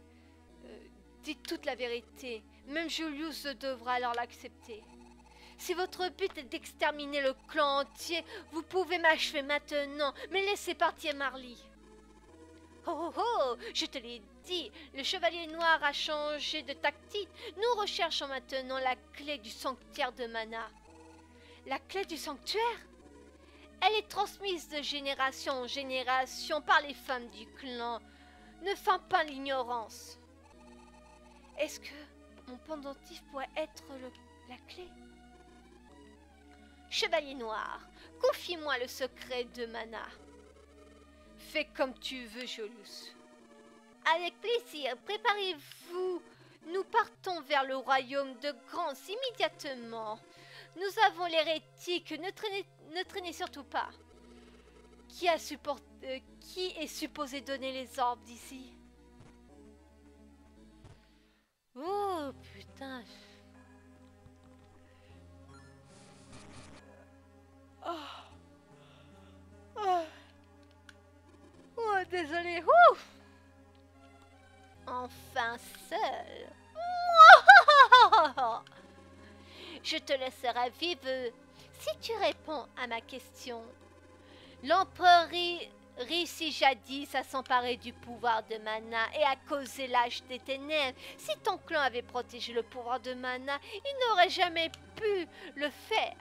dites toute la vérité. Même Julius devra alors l'accepter. Si votre but est d'exterminer le clan entier, vous pouvez m'achever maintenant, mais laissez partir Marley. Oh oh oh, je te l'ai dit, le chevalier noir a changé de tactique. Nous recherchons maintenant la clé du sanctuaire de Mana. La clé du sanctuaire? Elle est transmise de génération en génération par les femmes du clan. Ne feins pas l'ignorance. Est-ce que mon pendentif pourrait être la clé? Chevalier noir, confie-moi le secret de Mana. Fais comme tu veux, Julius. Avec plaisir, préparez-vous. Nous partons vers le royaume de Grance immédiatement. Nous avons l'hérétique, ne traînez surtout pas. Qui est supposé donner les ordres d'ici? Oh, putain. Oh, désolé. Ouf. Enfin. seul. Je te laisserai vivre si tu réponds à ma question. L'empereur réussit jadis à s'emparer du pouvoir de Mana et à causer l'âge des ténèbres. Si ton clan avait protégé le pouvoir de Mana, il n'aurait jamais pu le faire.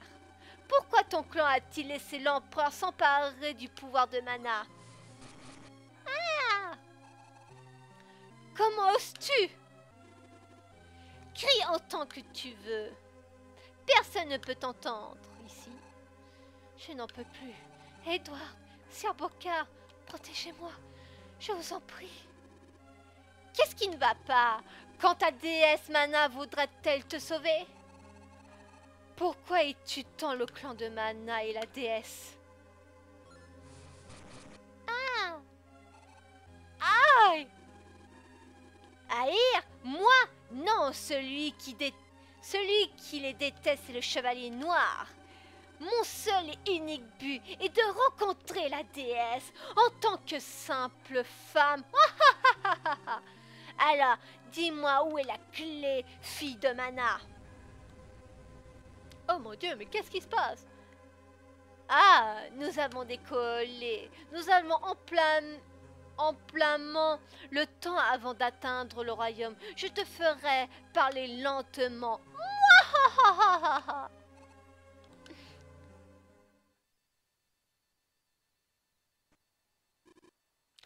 Pourquoi ton clan a-t-il laissé l'empereur s'emparer du pouvoir de Mana? Ah! Comment oses-tu? Crie autant que tu veux. Personne ne peut t'entendre ici. Je n'en peux plus. Edward, Sir Bokar, protégez-moi. Je vous en prie. Qu'est-ce qui ne va pas? Quand ta déesse Mana voudrait-elle te sauver? Pourquoi es-tu tant le clan de Mana et la déesse? Ah! Aïe! Haïr? Moi? Non, celui qui les déteste, c'est le chevalier noir. Mon seul et unique but est de rencontrer la déesse en tant que simple femme. Alors, dis-moi où est la clé, fille de Mana? Oh mon Dieu, mais qu'est-ce qui se passe? Ah, nous avons décollé. Nous allons amplement le temps avant d'atteindre le royaume. Je te ferai parler lentement.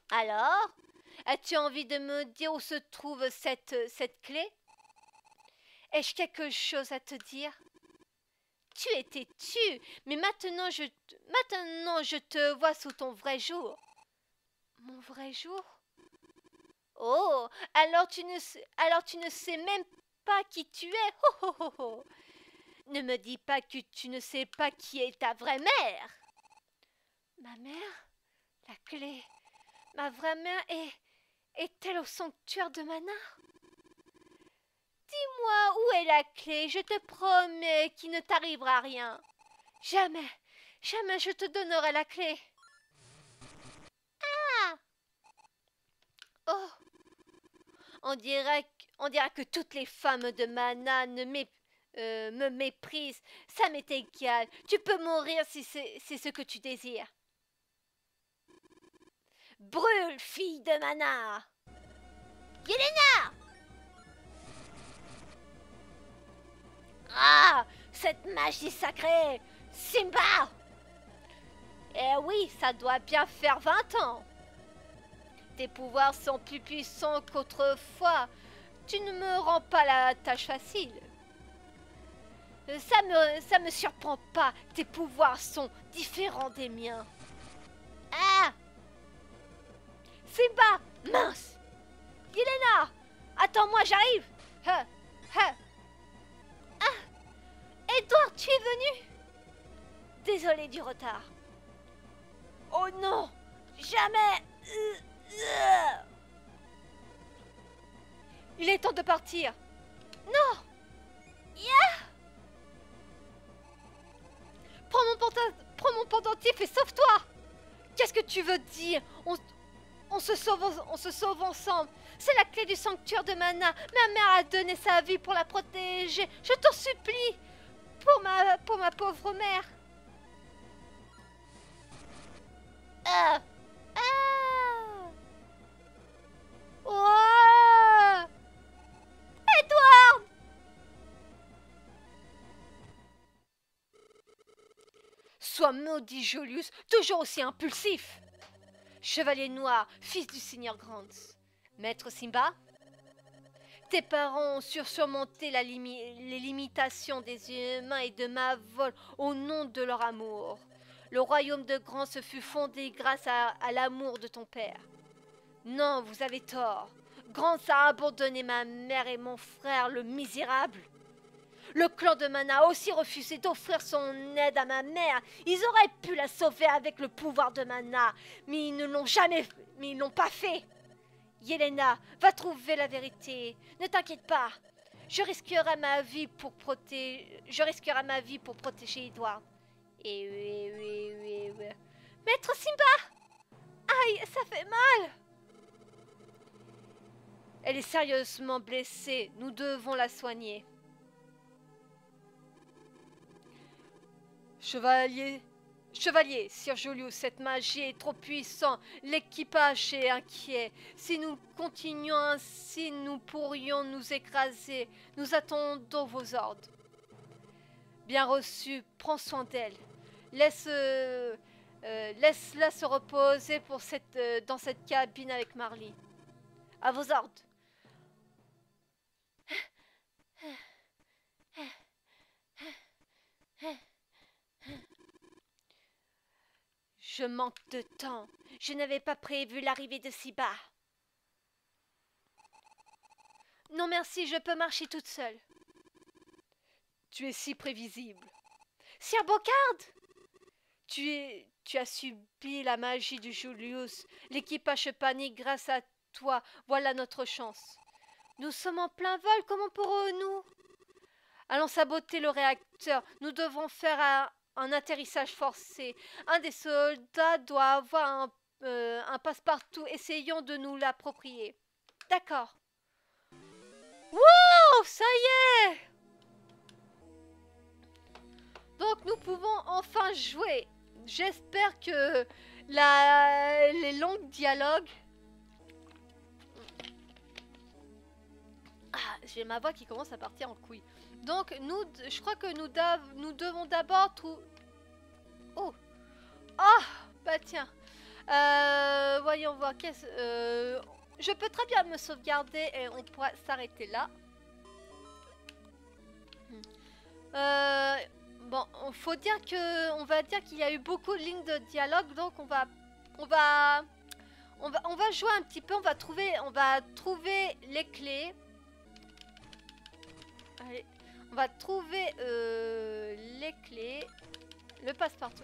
Alors, as-tu envie de me dire où se trouve cette clé? Ai-je quelque chose à te dire? Tu es têtu, mais maintenant je te vois sous ton vrai jour. Mon vrai jour? Oh, alors tu ne sais même pas qui tu es. Oh, oh, oh, oh. Ne me dis pas que tu ne sais pas qui est ta vraie mère. Ma mère? La clé. Ma vraie mère est-elle au sanctuaire de Mana? Dis-moi où est la clé, je te promets qu'il ne t'arrivera rien. Jamais, jamais je te donnerai la clé. Ah! Oh! On dirait que toutes les femmes de Mana me méprisent. Ça m'est égal. Tu peux mourir si c'est ce que tu désires. Brûle, fille de Mana! Yelena! Ah! Cette magie sacrée! Simba! Eh oui, ça doit bien faire 20 ans. Tes pouvoirs sont plus puissants qu'autrefois. Tu ne me rends pas la tâche facile. Ça me surprend pas. Tes pouvoirs sont différents des miens. Ah! Simba! Mince! Yelena! Attends-moi, j'arrive! Ah! Edward, tu es venu? Désolé du retard. Oh non! Jamais! Il est temps de partir. Non! Yeah! Prends mon pendentif et sauve-toi! Qu'est-ce que tu veux dire? On se sauve ensemble. C'est la clé du sanctuaire de Mana. Ma mère a donné sa vie pour la protéger. Je t'en supplie. Pour ma pauvre mère. Ah! Oh! Edward! Sois maudit, Julius, toujours aussi impulsif. Chevalier noir, fils du seigneur Grants. Maître Simba? Tes parents ont surmonté les limitations des humains et de ma vol au nom de leur amour. Le royaume de Grants se fut fondé grâce à l'amour de ton père. Non, vous avez tort. Grants a abandonné ma mère et mon frère, le misérable. Le clan de Mana a aussi refusé d'offrir son aide à ma mère. Ils auraient pu la sauver avec le pouvoir de Mana, mais ils ne l'ont mais ils n'ont pas fait. Yelena, va trouver la vérité. Ne t'inquiète pas. Je risquerai ma vie pour protéger Edward. Oui. Maître Simba! Aïe, ça fait mal! Elle est sérieusement blessée. Nous devons la soigner. Chevalier, Sir Julius, cette magie est trop puissante. L'équipage est inquiet. Si nous continuons ainsi, nous pourrions nous écraser. Nous attendons vos ordres. Bien reçu, prends soin d'elle. Laisse-la se reposer dans cette cabine avec Marley. À vos ordres. Je manque de temps. Je n'avais pas prévu l'arrivée de si bas. Non merci, je peux marcher toute seule. Tu es si prévisible. Sir Bocard, tu as subi la magie du Julius. L'équipage panique grâce à toi. Voilà notre chance. Nous sommes en plein vol, comment pourrons-nous? Allons saboter le réacteur. Nous devons faire un atterrissage forcé. Un des soldats doit avoir un passe-partout. Essayons de nous l'approprier. D'accord. Wow, ça y est! Donc nous pouvons enfin jouer. J'espère que les longs dialogues... Ah, j'ai ma voix qui commence à partir en couille. Donc je crois que nous devons d'abord trouver... Oh! Ah! Bah tiens. Voyons voir. Je peux très bien me sauvegarder et on pourra s'arrêter là. Bon, faut dire que on va dire qu'il y a eu beaucoup de lignes de dialogue, donc on va jouer un petit peu. On va trouver les clés. Allez, on va trouver les clés, le passe-partout.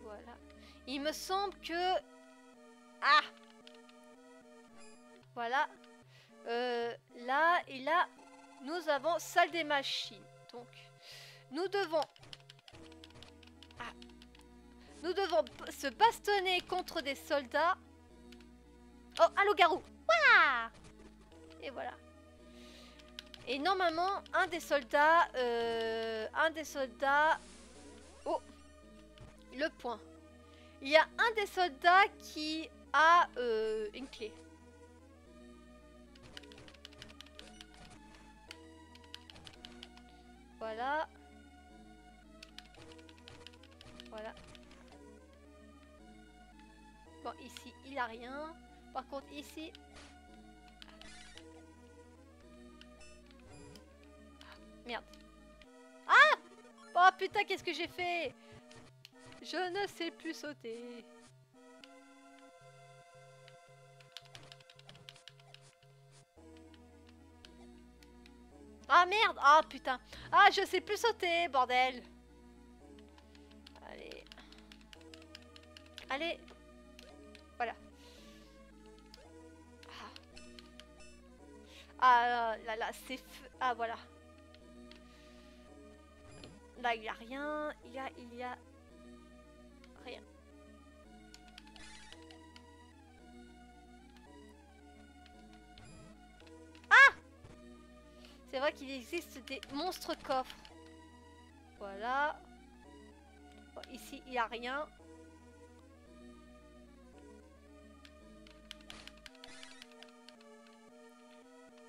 Voilà. Il me semble que voilà. Là et là, nous avons salle des machines. Donc, nous devons se bastonner contre des soldats. Oh, allô garou. Ouah! Et voilà. Et normalement, un des soldats... Oh! Le point. Il y a un des soldats qui a une clé. Voilà. Voilà. Bon, ici, il a rien. Par contre, ici... Merde. Ah! Oh putain, qu'est-ce que j'ai fait? Je ne sais plus sauter. Ah merde! Ah putain! Ah, je sais plus sauter, bordel! Allez. Allez. Voilà. Ah là, c'est... Ah, voilà. Là, il n'y a rien. Il y a rien. Ah! C'est vrai qu'il existe des monstres coffres. Voilà. Bon, ici, il n'y a rien.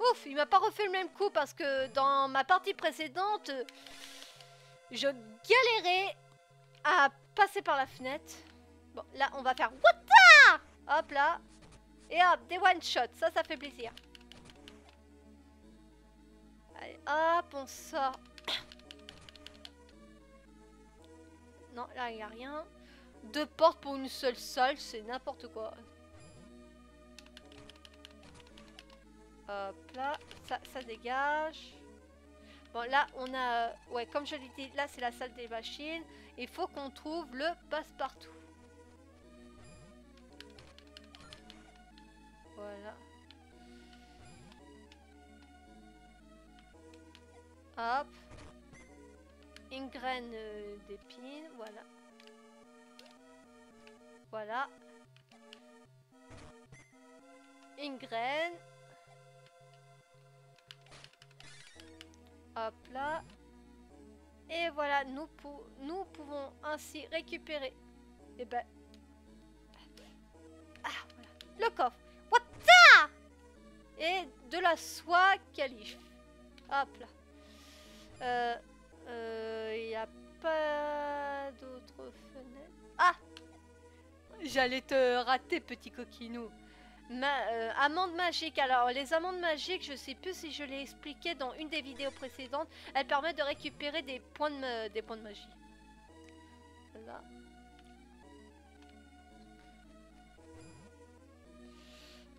Ouf, il m'a pas refait le même coup parce que dans ma partie précédente, je galérais à passer par la fenêtre. Bon, là, on va faire Wata! Hop là. Et hop, des one-shots. Ça fait plaisir. Allez, hop, on sort. Non, là, il n'y a rien. Deux portes pour une seule salle, c'est n'importe quoi. Hop là, ça dégage. Bon, là, on a... Ouais, comme je l'ai dit, là, c'est la salle des machines. Il faut qu'on trouve le passe-partout. Voilà. Hop. Une graine d'épine, voilà. Voilà. Une graine. Hop là. Et voilà, nous pouvons ainsi récupérer. Et ben... Ah, voilà. Le coffre. What the... Et de la soie calife. Hop là. Il n'y a pas d'autres fenêtres. Ah! J'allais te rater, petit coquinou. Amande magique. Alors, les amandes magiques, je sais plus si je l'ai expliqué dans une des vidéos précédentes. Elles permettent de récupérer des points de magie. Voilà.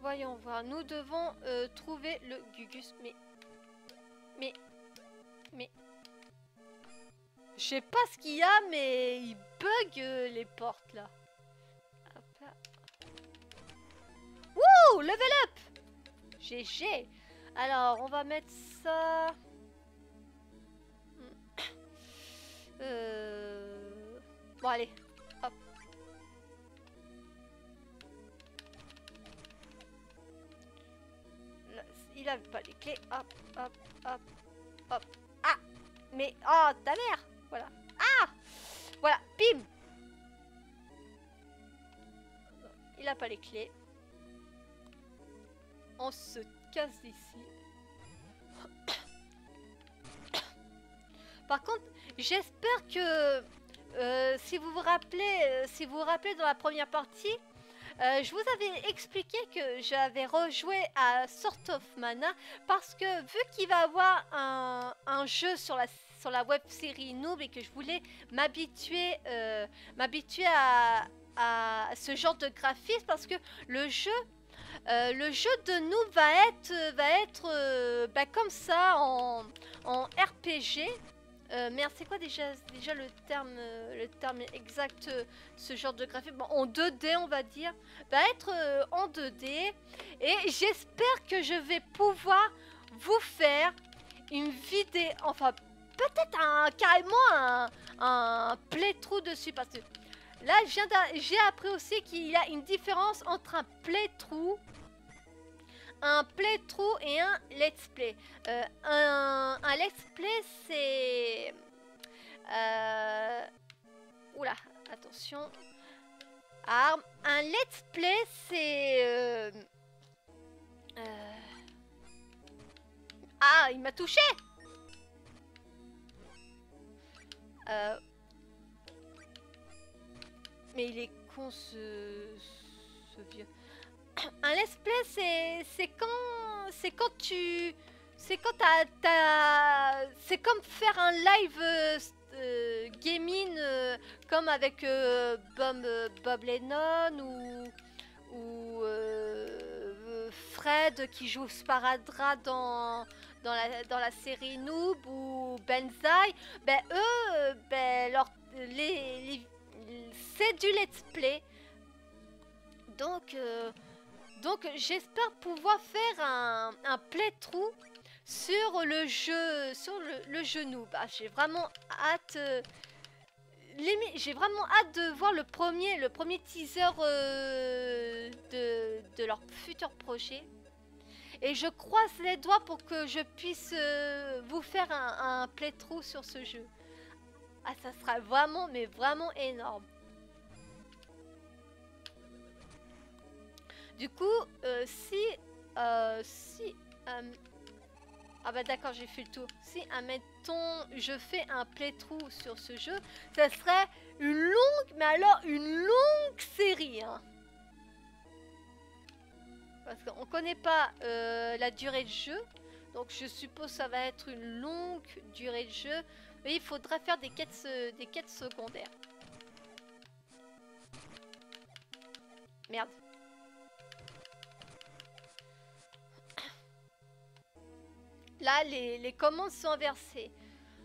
Voyons voir. Nous devons trouver le Gugus. Mais... Je sais pas ce qu'il y a, mais il bug les portes là. Hop là. Wouh! Level up! GG. Alors, on va mettre ça... Bon, allez. Hop. Là, il a pas les clés. Hop, hop, hop, hop. Ah! Mais... Oh, ta mère! Voilà. Ah! Voilà, bim! Il a pas les clés. On se casse d'ici. Par contre, j'espère que si vous vous rappelez dans la première partie, je vous avais expliqué que j'avais rejoué à Sword of Mana parce que vu qu'il va avoir un jeu sur la web série Noob et que je voulais m'habituer à ce genre de graphisme parce que le jeu de Noob va être bah, comme ça en RPG. Merde, c'est quoi déjà le terme exact ce genre de graphisme, bon, en 2D on va dire, va être en 2D et j'espère que je vais pouvoir vous faire une vidéo, enfin peut-être carrément un playthrough dessus parce que là j'ai appris aussi qu'il y a une différence entre un playthrough et un let's play. Un let's play c'est... Oula, attention. Arme. Un let's play c'est... Ah, il m'a touché. Mais il est con ce vieux. Un let's play c'est quand tu... C'est quand c'est comme faire un live gaming comme avec Bob Lennon ou Fred qui joue Sparadra dans la série Noob ou Benzaï. Ben eux, c'est du let's play. Donc j'espère pouvoir faire un playthrough sur le jeu Noob. Ah, j'ai vraiment hâte. J'ai vraiment hâte de voir le premier teaser de leur futur projet. Et je croise les doigts pour que je puisse vous faire un playthrough sur ce jeu. Ah, ça sera vraiment, mais vraiment énorme. Du coup, ah bah d'accord, j'ai fait le tour. Si, admettons, je fais un playthrough sur ce jeu, ça serait une longue, mais alors une longue série. Hein. Parce qu'on connaît pas la durée de jeu. Donc je suppose que ça va être une longue durée de jeu. Mais il faudra faire des quêtes secondaires. Merde. Là, les commandes sont inversées.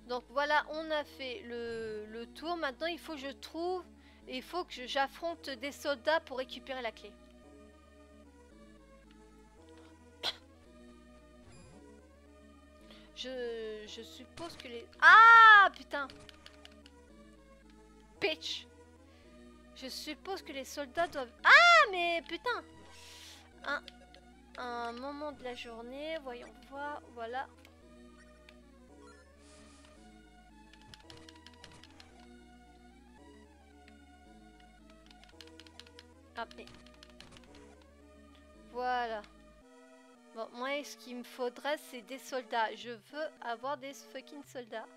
Donc voilà, on a fait le tour. Maintenant, il faut que je trouve... Il faut que j'affronte des soldats pour récupérer la clé. Je suppose que les... Ah, putain! Pitch! Je suppose que les soldats doivent... Ah, mais putain! Un moment de la journée, voyons voir, voilà. Ah, mais... Voilà. Bon, moi, ce qu'il me faudrait, c'est des soldats. Je veux avoir des fucking soldats.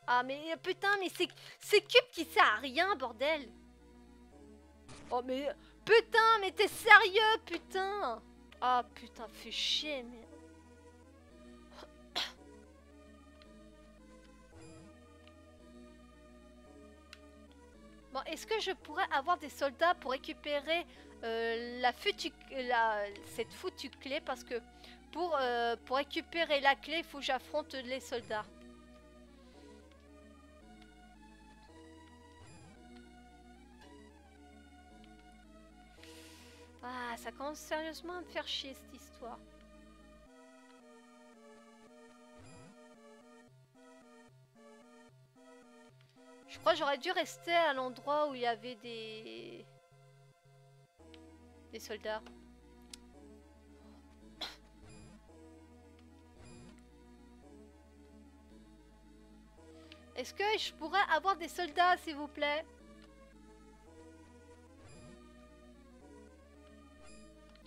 Ah, mais putain, mais c'est cube qui sert à rien, bordel. Oh, mais... Putain, mais t'es sérieux, putain. Ah, putain, fais chier, mais... Bon, est-ce que je pourrais avoir des soldats pour récupérer cette foutue clé? Parce que pour récupérer la clé, il faut que j'affronte les soldats. Ah, ça commence sérieusement à me faire chier cette histoire. Je crois que j'aurais dû rester à l'endroit où il y avait des soldats. Est-ce que je pourrais avoir des soldats, s'il vous plaît?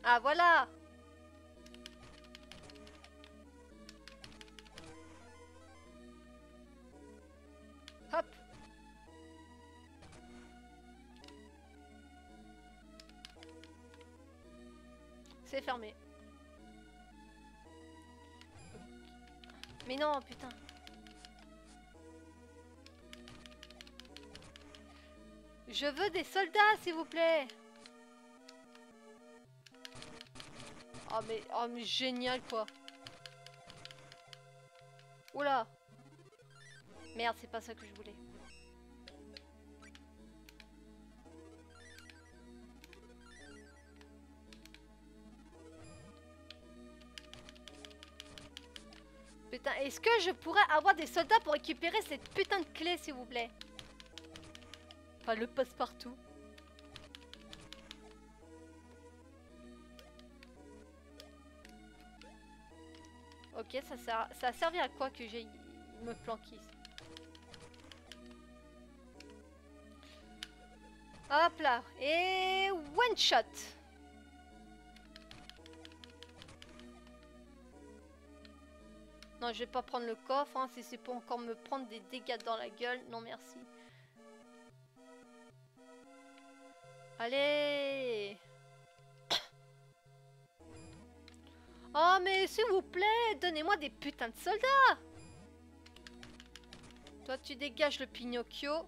Ah, voilà! Hop! C'est fermé. Mais non, putain. Je veux des soldats, s'il vous plaît. Oh mais génial, quoi. Oula. Merde, c'est pas ça que je voulais. Putain, est-ce que je pourrais avoir des soldats pour récupérer cette putain de clé, s'il vous plaît? Enfin, le passe-partout. Ok, ça a servi à quoi que j'ai me planqué ici? Hop là. Et one shot. Non, je vais pas prendre le coffre, hein, si c'est pour encore me prendre des dégâts dans la gueule. Non, merci. Allez. Oh, mais s'il vous plaît, donnez-moi des putains de soldats. Toi, tu dégages le Pinocchio.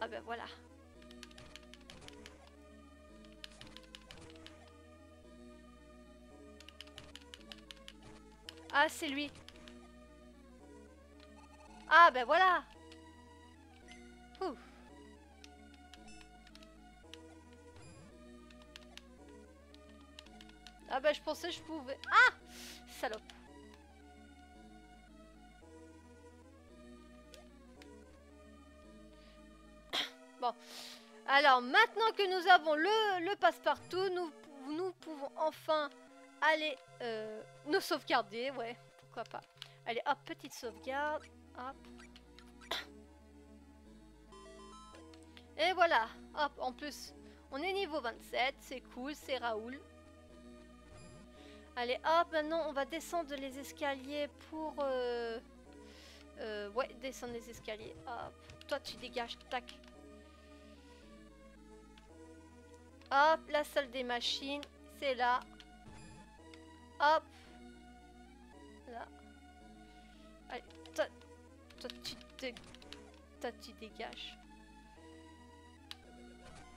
Ah ben voilà. Ah, c'est lui. Ah ben voilà. Ouh. Ah bah je pensais que je pouvais... Ah, salope. Bon. Alors maintenant que nous avons le passe-partout, nous pouvons enfin aller nous sauvegarder. Ouais, pourquoi pas. Allez, hop, petite sauvegarde. Hop. Et voilà. Hop, en plus, on est niveau 27. C'est cool, c'est Raoul. Allez, hop, maintenant on va descendre les escaliers pour... ouais, descendre les escaliers. Hop, toi tu dégages, tac. Hop, la salle des machines, c'est là. Hop. Là. Allez, toi tu dégages.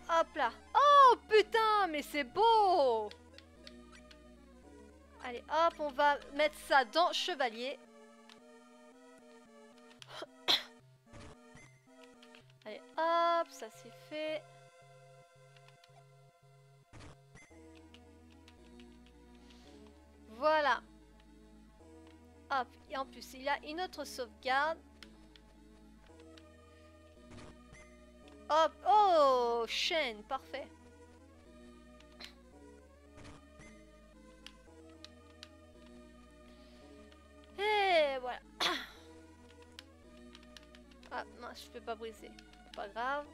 Hop là. Oh putain, mais c'est beau. Allez, hop, on va mettre ça dans Chevalier. Allez, hop, ça c'est fait. Voilà. Hop, et en plus, il y a une autre sauvegarde. Hop, oh, chaîne, parfait. Et voilà. Ah, non, je peux pas briser. Pas grave.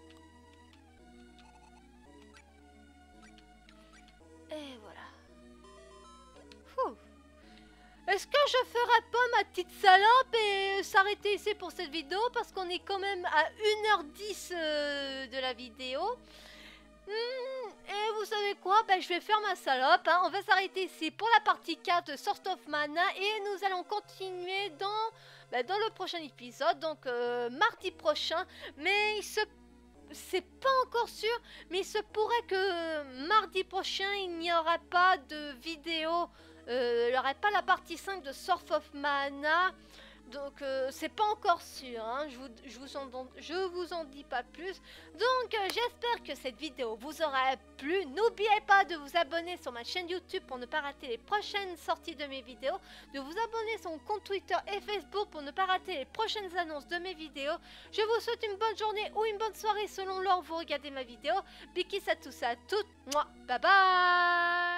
Et voilà. Fouh. Est-ce que je ferais pas ma petite salope et s'arrêter ici pour cette vidéo parce qu'on est quand même à 1h10 de la vidéo. Et vous savez quoi, ben, je vais faire ma salope, hein. On va s'arrêter ici pour la partie 4 de Sword of Mana et nous allons continuer dans le prochain épisode, donc mardi prochain. Mais c'est pas encore sûr, mais il se pourrait que mardi prochain il n'y aura pas de vidéo, il n'y aurait pas la partie 5 de Sword of Mana. Donc c'est pas encore sûr, hein. Je vous en dis pas plus. Donc j'espère que cette vidéo vous aura plu. N'oubliez pas de vous abonner sur ma chaîne YouTube pour ne pas rater les prochaines sorties de mes vidéos. De vous abonner sur mon compte Twitter et Facebook pour ne pas rater les prochaines annonces de mes vidéos. Je vous souhaite une bonne journée ou une bonne soirée selon l'heure où vous regardez ma vidéo. Big kiss à tous et à toutes. Bye bye.